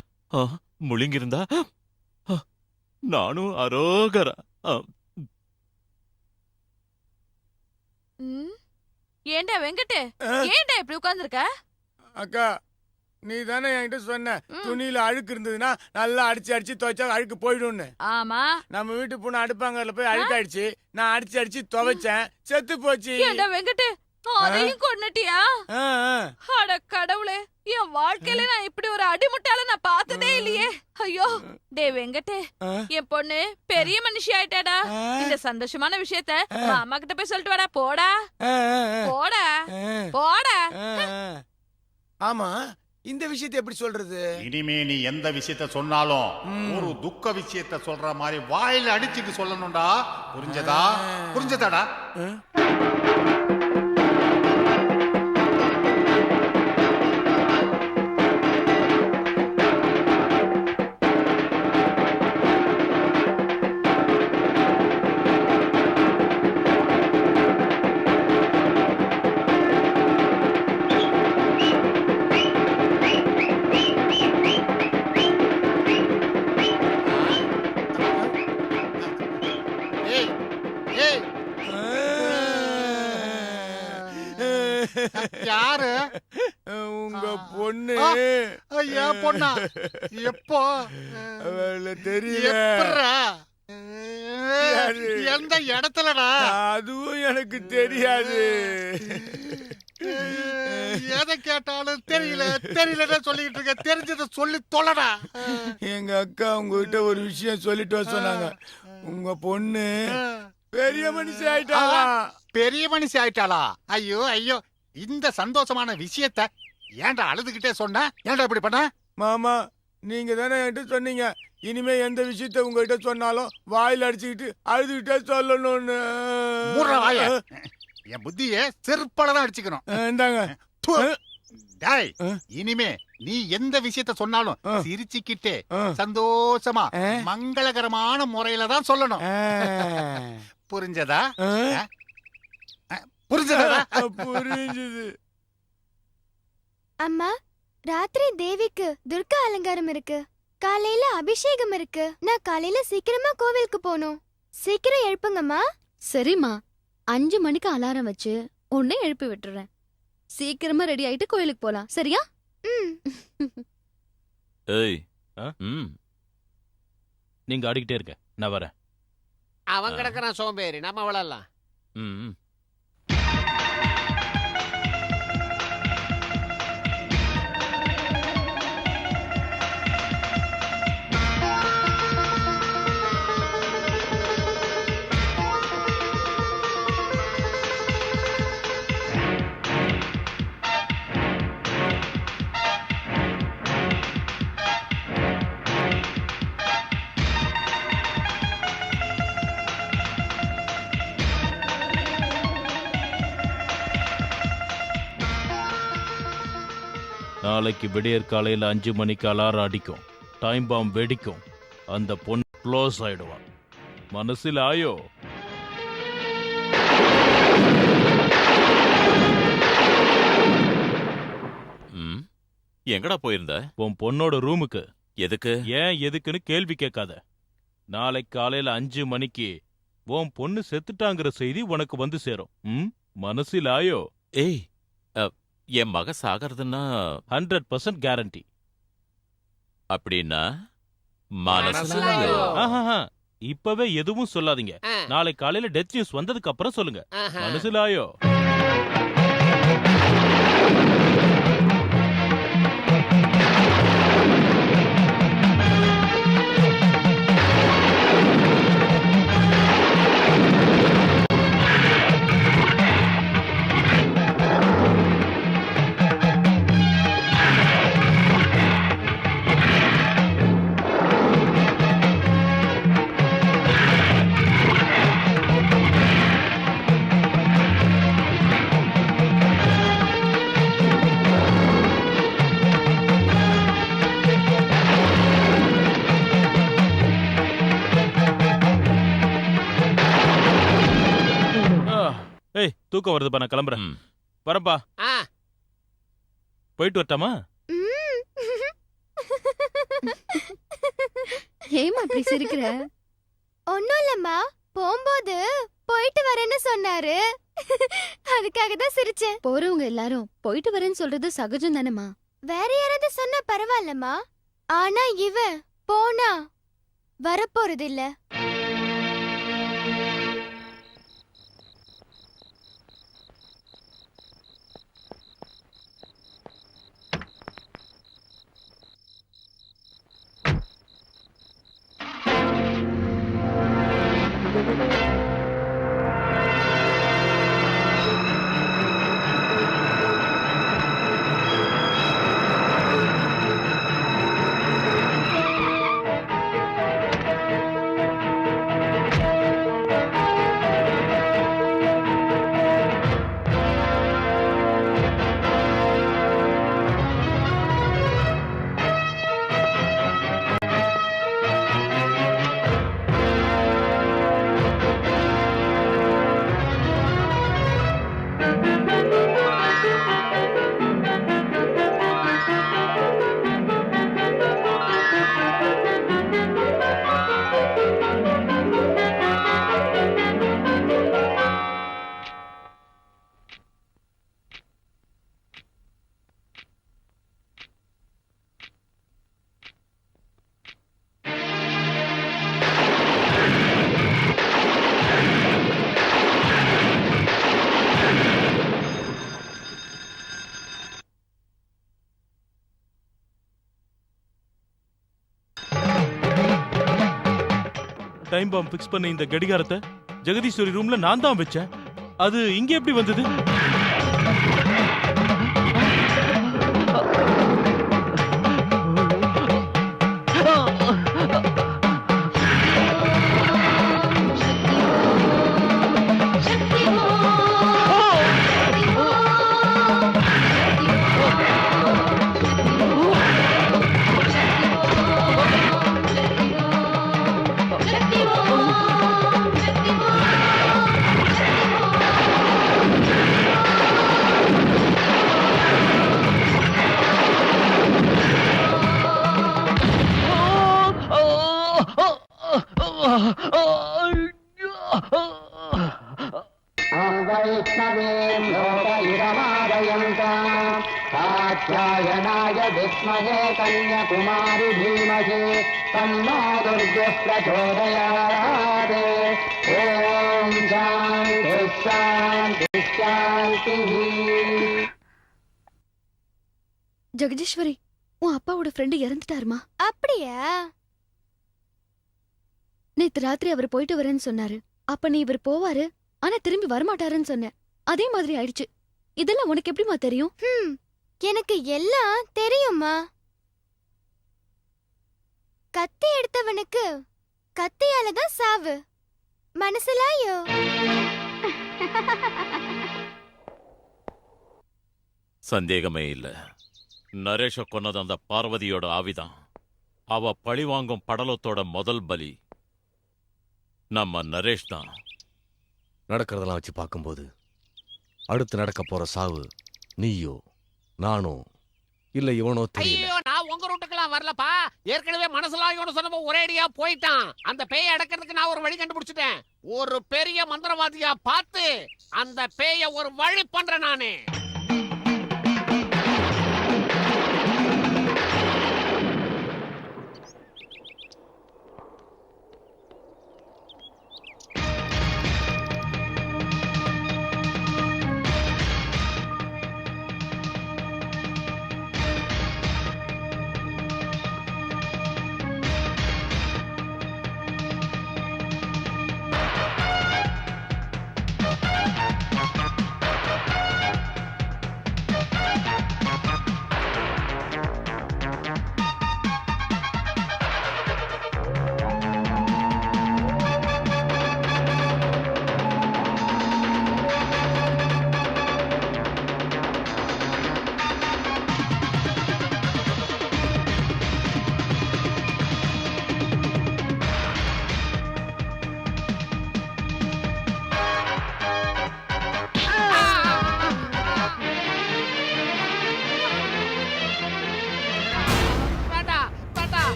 முழுங்கிருந்தா நானும் அரோகரா. ஏண்டா வெங்கட், ஏண்டா இப்படி உட்கார்ந்திருக்க? அக்கா, நீ தானே என்கிட்ட சொன்ன துணியில அழுக்கு இருந்ததுன்னா நல்லா அடிச்சு துவைச்சா அழுக்கு போயிடும்னு. ஆமா, நம்ம வீட்டு பொண்ணு அடுப்பாங்கல போய் அழுக்காயிடுச்சு. நான் அடிச்சு துவைச்சேன், செத்து போச்சு. ஏண்டா வெங்கட், அதையும் கொன்னுட்டியா? அட கடவுளே, என் வாழ்க்கையில நான் இப்படி ஒரு அடிமுட்டால நான் பார்த்ததே இல்லையே. ஐயோ டே வெங்கட், என் பொண்ணு பெரிய மனுஷி ஆயிட்டாடா. இந்த சந்தோஷமான விஷயத்த மாமா கிட்ட போய் சொல்லிட்டு வாடா. போடா போடா போடா. ஆமா, இந்த விஷயத்தை எப்படி சொல்றது? இனிமே நீ எந்த விஷயத்த சொன்னாலும் ஒரு துக்க விஷயத்த சொல்ற மாதிரி வாயில அடிச்சுட்டு சொல்லணும்டா. புரிஞ்சதா? புரிஞ்சதாடா? யாரு? உங்க பொண்ணு. ஐயா பொண்ணா? எப்போ? தெரியல. எந்த இடத்துலடா? அதுவும் எனக்கு தெரியாது. எதை கேட்டாலும் தெரியல சொல்லிட்டு இருக்க. தெரிஞ்சதை சொல்லி தொலைடா. எங்க அக்கா உங்ககிட்ட ஒரு விஷயம் சொல்லிட்டு வர சொன்னாங்க. உங்க பொண்ணு பெரிய மனுஷி ஆயிட்டாளா? பெரிய மனுஷி ஆயிட்டாளா? ஐயோ ஐயோ, இந்த சந்தோஷமான விஷயத்த ஏன்டா அழுதுகிட்டே சொன்ன? ஏன்டா இப்படி பண்ண? மாமா, நீங்க தானே என்கிட்ட சொன்னீங்க இனிமே எந்த விஷயத்த உங்ககிட்ட சொன்னாலும் வாயில அடிச்சுக்கிட்டு அழுதுகிட்டே சொல்லணும்னு. என் புத்திய செருப்பாலதான் அடிச்சுக்கணும். இந்தாங்க. டேய், இனிமே நீ எந்த விஷயத்த சொன்னாலும் சிரிச்சுக்கிட்டே சந்தோஷமா மங்களகரமான முறையில தான் சொல்லணும். புரிஞ்சதா? புரிஞ்சதா? புரிஞ்சது. அம்மா, ராத்திரி தேவிக்கு துர்கா அலங்காரம் இருக்கு, காலையில அபிஷேகம் இருக்கு. நான் காலையில சீக்கிரமா கோவிலுக்கு போகணும். சீக்கிரம் எழுப்புங்கம்மா. சரிம்மா, 5 மணிக்கு அலாரம் வச்சு உன்னை எழுப்பி விட்டுறேன். சீக்கிரமா ரெடி ஆயிட்டு கோயிலுக்கு போலாம். சரியா? ஏய், நீங்க ஆடிக்கிட்டே இருக்க, நான் வரேன். அவன் கிடக்குறான் சோம்பேறி, நம்ம விளையாடலாம். நாளைக்கு விடியற் காலையில் 5 மணிக்கு அலாரம் அடிக்கும். டைம் பாம் வெடிக்கும். அந்த பொண்ணு க்ளோஸ் ஆயிடுவான். மனசில் ஆயோ? எங்கடா போயிருந்த? உன் பொண்ணோட ரூமுக்கு. எதுக்கு? ஏன் எதுக்குன்னு கேள்வி கேட்காத. நாளைக்கு காலையில 5 மணிக்கு உன் பொண்ணு செத்துட்டாங்கிற செய்தி உனக்கு வந்து சேரும். மனசில் ஆயோ? ஏய், என் மக சாகிறதுன்னா 100% கேரண்டி. அப்படின்னா மனசுலாயோ? இப்பவே எதுவும் சொல்லாதீங்க. நாளை காலையில டெத் நியூஸ் வந்ததுக்கு அப்புறம் சொல்லுங்க. மனசிலாயோ? தூக்கம் வருதுப்பா, நான் கிளம்புறேன். வரப்பா. போயிட்டு வரட்டாமா? ஏமா இப்படி சிரிக்கிற? ஒண்ணும் இல்லம்மா, போகும்போது போயிட்டு வரேன்னு சொன்னாரு, அதுக்காக தான் சிரிச்சேன். போறவங்க எல்லாரும் போயிட்டு வரேன்னு சொல்றது சகஜம் தானேமா. வேற யாராவது சொன்னா பரவாயில்லம்மா, ஆனா இவன் போனா வரப்போறது இல்ல. டைம் பாம் ஃபிக்ஸ் பண்ண இந்த கடிகாரத்தை ஜெகதீஸ்வரி ரூம்ல நான் தான் வச்சேன். அது இங்க எப்படி வந்தது? कात्यायनाय विद्महे कन्याकुमारी धीमहि तन्नो दुर्गः प्रचोदयात्। ॐ शान्ति शान्ति शान्तिः। ஜெகதீஸ்வரி, உன் அப்பாவோட ஃப்ரெண்டு இறந்துட்டாருமா. அப்படியா? நேத்து ராத்திரி அவர் போயிட்டு வரேன்னு சொன்னாரு. அப்ப நீ இவர் போவாரு ஆனா திரும்பி வரமாட்டாருன்னு சொன்ன. அதே மாதிரி ஆயிடுச்சு. இதெல்லாம் உனக்கு எப்படிமா தெரியும்? எனக்கு எல்லாம் தெரியுமா. கத்தி எடுத்தவனுக்கு கத்தியால தான் சாவு. மனசுலாயோ? சந்தேகமே இல்ல. நரேஷ கொன்னது அந்த பார்வதியோட ஆவிதான். அவ பழிவாங்கும் படலத்தோட முதல் பலி நம்ம நரேஷ் தான். நடக்கிறதெல்லாம் வச்சு பார்க்கும்போது அடுத்து நடக்க போற சாவு நீயோ நானோ இல்ல இவனோ தெரியல. ஐயோ, நான் உங்க ரூட்டுக்கெல்லாம் வரலப்பா. ஏற்கனவே மனசுலாயோன்னு சொன்னப்போ ஒரேடியா போயிட்டான். அந்த பேயை அடக்கிறதுக்கு நான் ஒரு வழி கண்டுபிடிச்சிட்டேன். ஒரு பெரிய மந்திரவாதியா பார்த்து அந்த பேயை ஒரு வழி பண்றேன் நானு.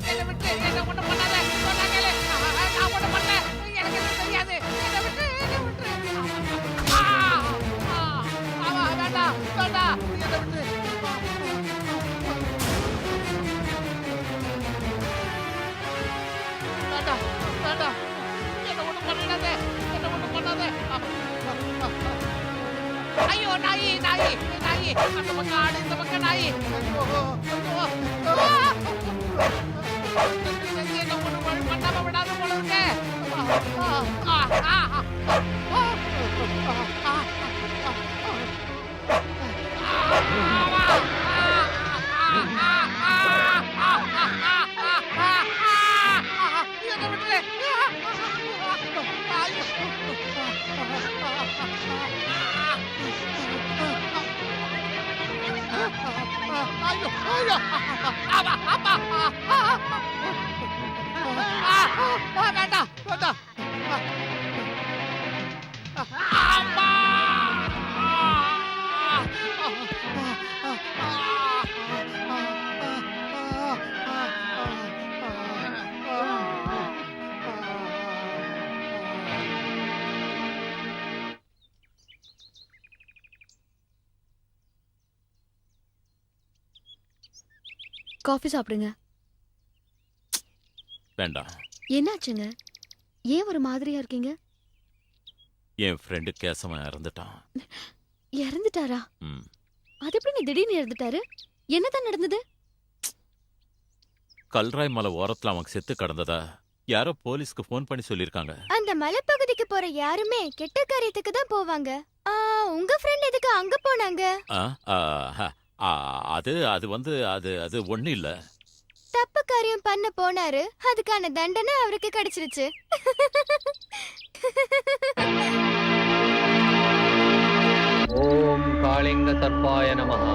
என்னை விட்டு என்ன ஒண்ணும் பண்ணாத சொன்னா கேளு நான் ஒண்ணும் பண்ணல எனக்கு எதுவும் தெரியாது என்னை விட்டு ஆமா வேண்டாம் வேண்டாம் என்னை விட்டு வேண்டாம் வேண்டாம் என்ன ஒண்ணும் பண்ணிடாத என்ன ஒண்ணும் பண்ணாத ஐயோ நாயி நாயி நாயி அந்த பக்கம் ஆடு இந்த பக்கம் நாயி என்ன ஒண்ணு பண்ணாம விடாத போல இருக்கு வேண்டாம் வேண்டாம் காஃபி சாப்பிடுங்க. வேண்டாம். என்னாச்சுங்க? ஏன் ஒரு மாதிரியா இருக்கீங்க? என் ஃப்ரெண்டு கேசவன் இறந்துட்டான். இறந்துட்டாரா? ம். அது எப்படி திடீர்னு இறந்துட்டாரு? என்னதான் நடந்தது? கல்ராய் மலை ஓரத்துல அவன் செத்து கிடந்ததா யாரோ போலீஸ்க்கு ஃபோன் பண்ணி சொல்லிருக்காங்க. அந்த மலைப்பகுதிக்கு போற யாருமே கெட்ட காரியத்துக்கு தான் போவாங்க. உங்க ஃப்ரெண்ட் எதுக்கு அங்க போனாங்க? அது வந்து அது ஒண்ணு இல்ல. தப்பு காரியம் பண்ண போனாரு, அதுக்கான தண்டனை அவருக்கு கிடைச்சிருச்சு. ஓம் காளிங்க சர்ப்பாய நமஹ.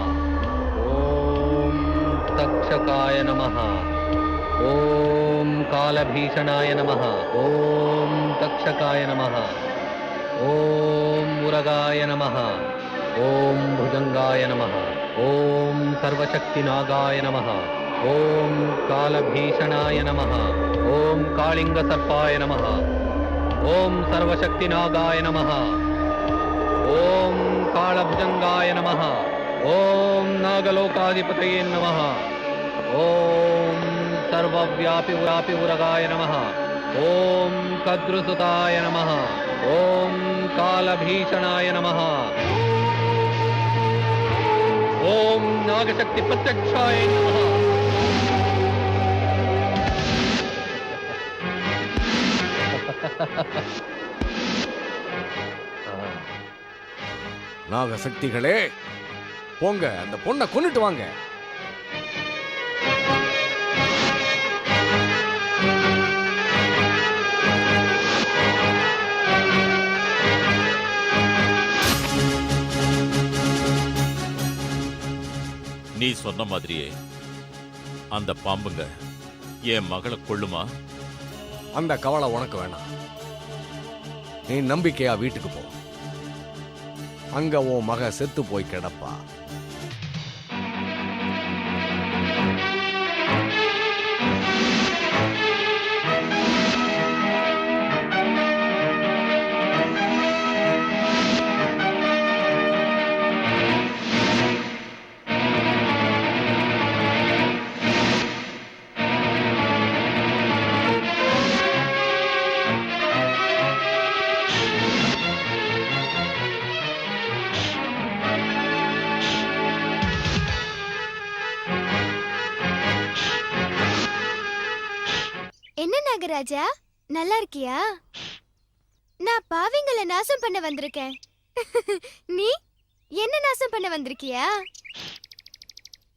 ஓம் தக்ஷகாய நமஹ. ஓம் காலபீஷணாய நமஹ. ஓம் தக்ஷகாய நமஹ. ஓம் உரகாய நமஹ. ஓம் भुजंगाय नमः. ओम सर्वशक्तिनागाय नमः. ओम कालभीषणाय नमः. ओम कालिंगसर्पाय नमः. ओम सर्वशक्तिनागाय नमः. ओम कालभुजंगाय नमः. ओम नागलोकाधिपतये नमः. ओम सर्वव्यापि उरागाय नमः. ओम कद्रुसुताय नमः. ओम कालभीषणाय नमः. ओम नागशक्ति प्रत्यक्षाय नमः. நாகசக்திகளே போங்க, அந்த பொண்ணை கொன்னுட்டு வாங்க. நீ சொன்ன மாதிரியே அந்த பாம்புங்க என் மகளை கொள்ளுமா? அந்த கவலை உனக்கு வேணாம். நீ நம்பிக்கையா வீட்டுக்கு போ. அங்க உன் மக செத்து போய் கிடப்பா. என்ன நாகராஜா, நல்லா இருக்கியா? நான் பாவிங்களை நாசம் பண்ண வந்திருக்கேன். நீ என்ன நாசம் பண்ண வந்திருக்கியா?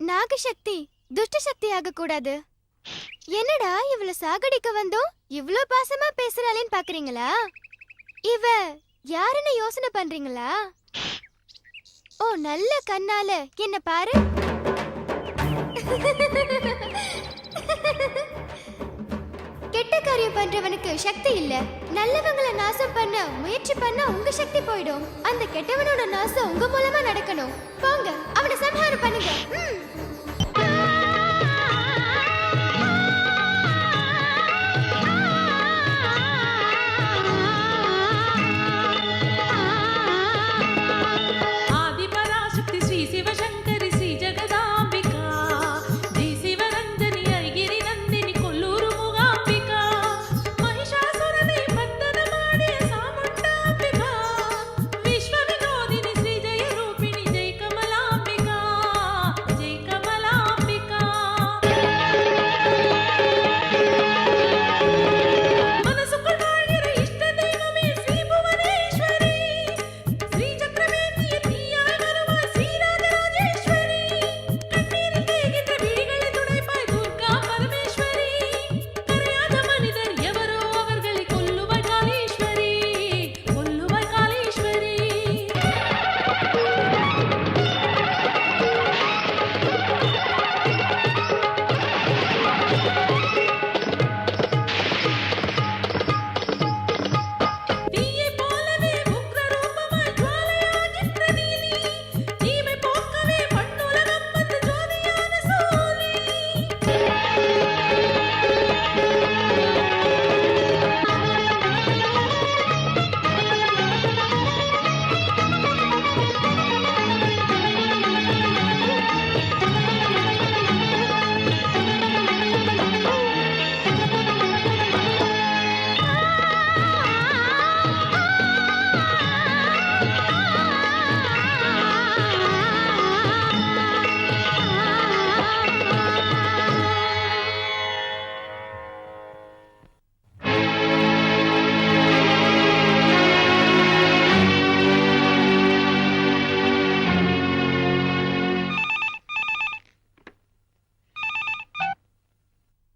நாகசக்தி துஷ்ட சக்தி ஆக கூடாது. என்னடா இவள சாகடிக்க வந்தோம், இவ்ளோ பாசமா பேசுறாளேன்னு பாக்குறீங்களா? இவ யாருன்னு யோசனை பண்றீங்களா? ஓ, நல்ல கண்ணால என்ன பாரு. கெட்ட காரியம் பண்றவனுக்கு சக்தி இல்ல. நல்லவங்களை நாசம் பண்ண முயற்சி பண்ணா உங்க சக்தி போயிடும். அந்த கெட்டவனோட நாசம் உங்க மூலமா நடக்கணும். போங்க, அவனை சம்ஹாரம் பண்ணுங்க.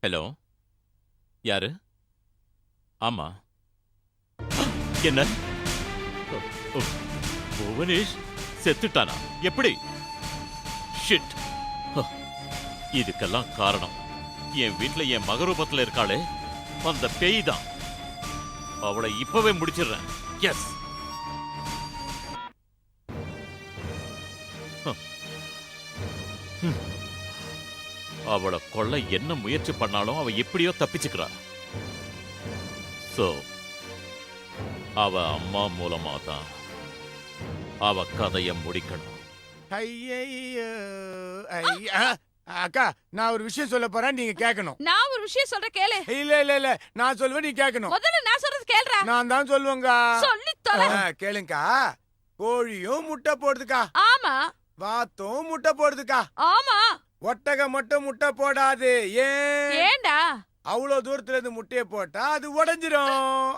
ஹலோ, யாரு? ஆமா. என்ன? புவனேஷ் செத்துட்டானா? எப்படி? ஷிட். இதுக்கெல்லாம் காரணம் என் வீட்டுல என் மகரூபத்துல இருக்காளே அந்த பேய் தான். அவளை இப்பவே முடிச்சிடுறேன். எஸ். அவளை கொல்ல என்ன முயற்சி பண்ணாலும் அவ எப்படியோ தப்பிச்சுக்கிறா. சோ அவ அம்மா மூலமா தான் அவ கதைய முடிக்கணும். ஐயையோ, ஐயா. அக்கா, நான் ஒரு விஷயம் சொல்ல போறேன், நீங்க கேட்கணும். நான் ஒரு விஷயம் சொல்றேன் கேளு. இல்ல இல்ல இல்ல, நான் சொல்வேன், நீ கேட்கணும். முதல்ல நான் சொல்றது கேளுடா. நான் தான் சொல்லுவேங்க. சொல்லி தொலை. கேளுங்கக்கா. கோழியும் முட்டை போடுதுக்கா. ஆமா. வாத்தும் முட்டை போடுதுக்கா. ஆமா. ஒட்டகம் மட்டும் முட்டை போடாது. ஏன்? ஏண்டா? அவ்வளவு தூரத்துல இருந்து முட்டையை போட்டா அது உடைஞ்சிரும்.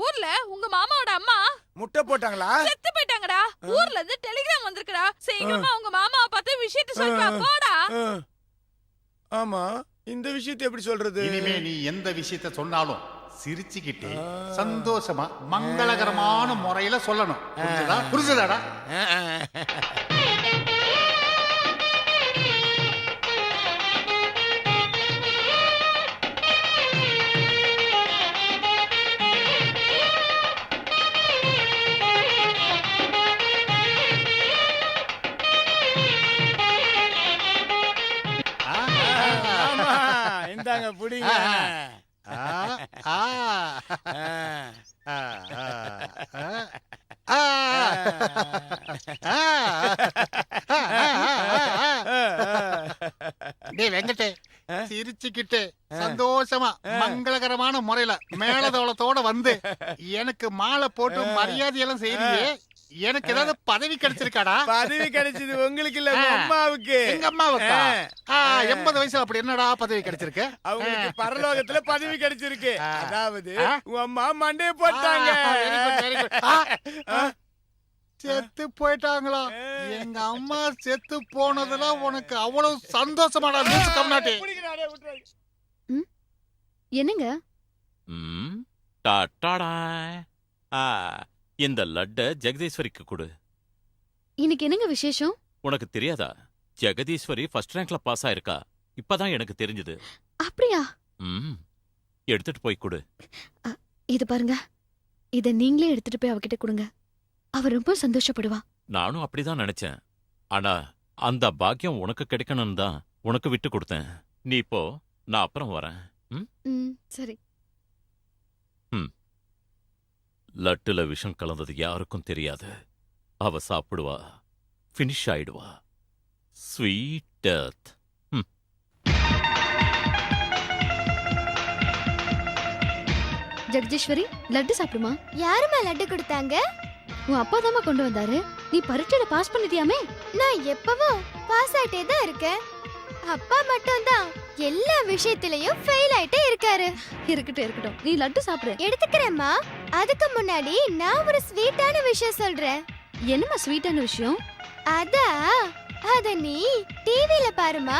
ஊர்ல உங்க மாமாவோட அம்மா முட்டை போட்டாங்களா? செத்து போயிட்டாங்கடா. ஊர்ல இருந்து டெலிகிராம் வந்திருக்குடா. சீக்கிரமா உங்க மாமாவை பார்த்து விஷயத்தை சொல்றா போடா. ஆமா, இந்த விஷயத்தை எப்படி சொல்றது? இனிமே நீ எந்த விஷயத்த சொன்னாலும் சிரிச்சுக்கிட்டே சந்தோஷமா மங்களகரமான முறையில சொல்லணும். புரிஞ்சுதாடா? இந்தாங்க புடிங்க. டேய் வெங்கடே, சிரிச்சுக்கிட்டு சந்தோஷமா மங்களகரமான முறையில மேலதோளத்தோட வந்து எனக்கு மாலை போட்டு மரியாதையெல்லாம் செய்றியே, எனக்கு ஏதாவது பதவி கிடைச்சிருக்காடா? பதவி கிடைச்சது உங்களுக்கு இல்ல, உங்க அம்மாவுக்கு. எங்க அம்மாவுக்கு 80 வயசுல அப்படி என்னடா பதவி கிடைச்சிருக்கு? அவங்களுக்கு பரலோகத்துல பதவி கிடைச்சிருக்கு. அதாவது உங்க அம்மா மண்டைய போட்டாங்க. செத்து போயிட்டாங்களா? எங்க அம்மா செத்து போனதுல உனக்கு அவ்வளவு சந்தோஷமாடா? நியூஸ் கம்னாட்டி. என்னங்க? டாடாடா. இந்த லட்ட ஜெகதீஸ்வரிக்கு கொடு. இன்னைக்கு என்னங்க விசேஷம்? உனக்கு தெரியாதா? ஜெகதீஸ்வரி ஃபர்ஸ்ட் ரேங்க்ல பாஸ் ஆயிருக்கா. இப்பதான் எனக்கு தெரிஞ்சது. அப்படியா? எடுத்துட்டு போய் கொடு. இது பாருங்க, இத நீங்களே எடுத்துட்டு போய் அவகிட்ட கொடுங்க. அவ ரொம்ப சந்தோஷப்படுவா. நானும் அப்படிதான் நினைச்சேன். ஆனா அந்த பாக்கியம் உனக்கு கிடைக்கணும்னு தான் உனக்கு விட்டு கொடுத்தேன். நீ இப்போ, நான் அப்புறம் வரேன். சரி. லட்டுல விஷம் கலந்தது யாருக்கும் தெரியாது. அவ சாப்பிடுவா, ஃபினிஷ் ஆயிடுவா. Sweet death. ஜெகதீஸ்வரி, லட்டு சாப்பிடுமா? யாருமா லட்டு கொடுத்தாங்க? உன் அப்பா தாமா கொண்டு வந்தாரு. நீ பரீட்சையில பாஸ் பண்ணிட்டியாமே? நான் எப்பவும் பாஸ் ஆயிட்டே தான் இருக்கேன். அப்பா மட்டும் தான் எல்லா விஷயத்திலயும் ஃபெயில் ஆயிட்டே இருக்காரு. இருக்கட்டும் இருக்கட்டும், நீ லட்டு சாப்பிடு. எடுத்துக்கிறேம்மா. அதுக்கு முன்னாடி நான் ஒரு ஸ்வீட்டான விஷயம் சொல்றேன். என்னம்மா ஸ்வீட்டான விஷயம்? அத நீ டிவில பாருமா.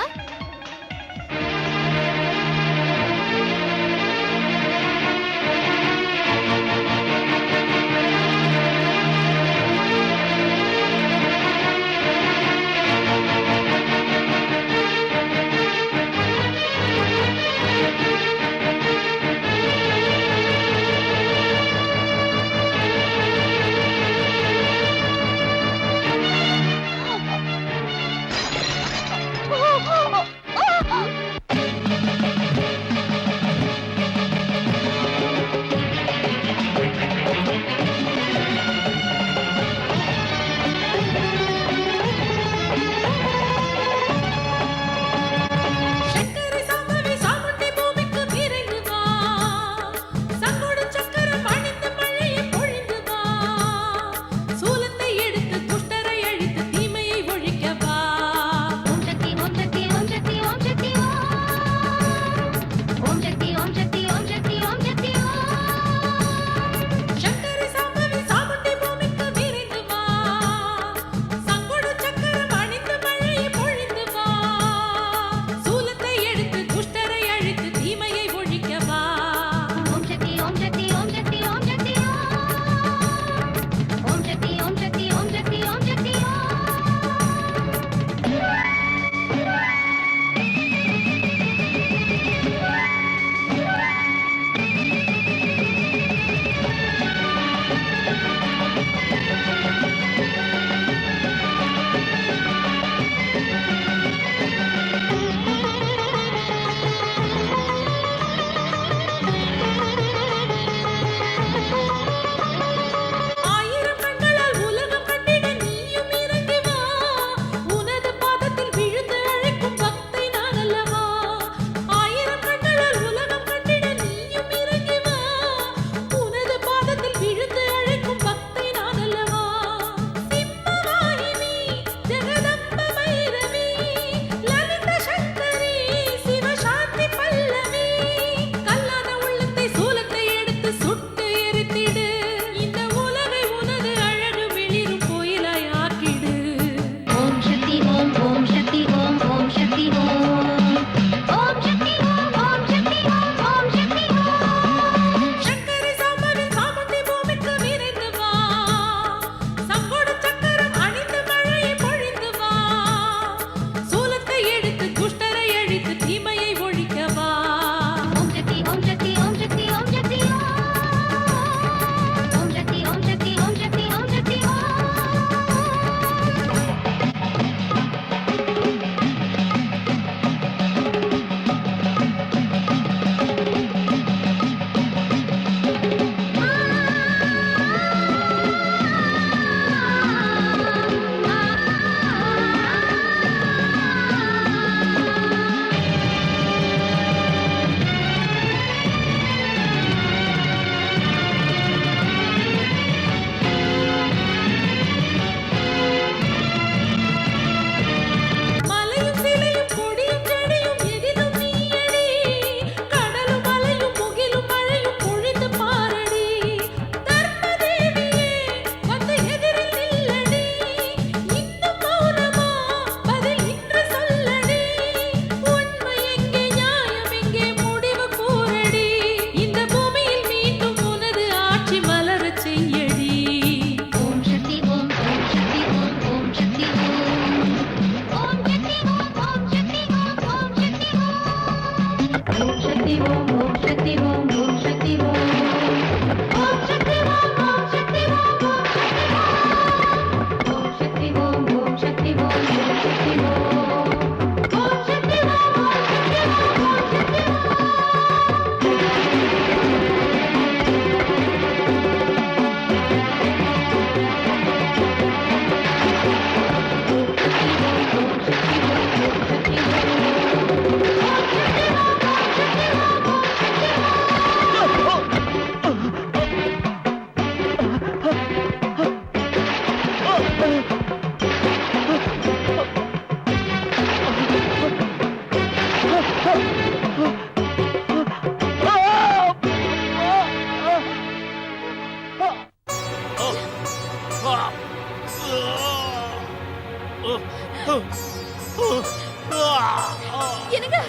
என்னங்க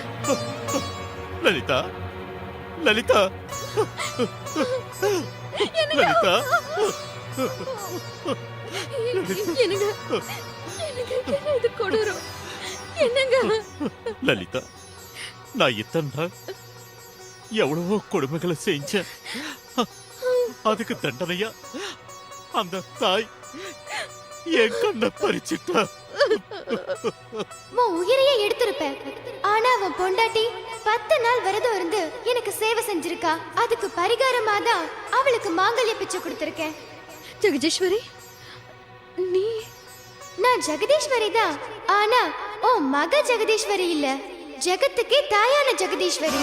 லலிதா லலிதா லலிதா என்னங்க இது கொடூரம். என்னங்க லலிதா, நான் இத்தனை நாள் எவ்வளவோ கொடுமைகளை செஞ்சேன். அதுக்கு தண்டனையா அந்த தாய் என் கண்ணை பறிச்சிட்டா. உன் உயிரையே எடுத்திருப்பேன். ஆனா அவன் பொண்டாட்டி 10 நாள் விரதம் இருந்து எனக்கு சேவை செஞ்சிருக்கா. அதுக்கு பரிகாரமா தான் அவளுக்கு மாங்கல்ய பிச்சை கொடுத்திருக்கேன். ஜெகதீஸ்வரி, நீ? நான் ஜெகதீஸ்வரி தான். ஆனா உன் மக ஜெகதீஸ்வரி இல்ல, ஜெகத்துக்கே தாயான ஜெகதீஸ்வரி.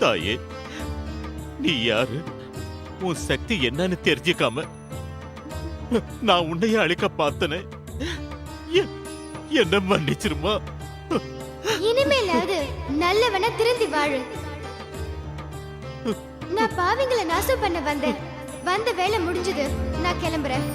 தாயே, நீ யாரு? உன் சக்தி என்னன்னு தெரிஞ்சுக்காம நான் உன்னைய அழிக்க பார்த்தனே. என்ன மன்னிச்சிருமா? இனிமேலாவது நல்லவனா திருந்தி வாழு. நான் பாவிங்களை நாசம் பண்ண வந்த வேலை முடிஞ்சது. நான் கிளம்புறேன்.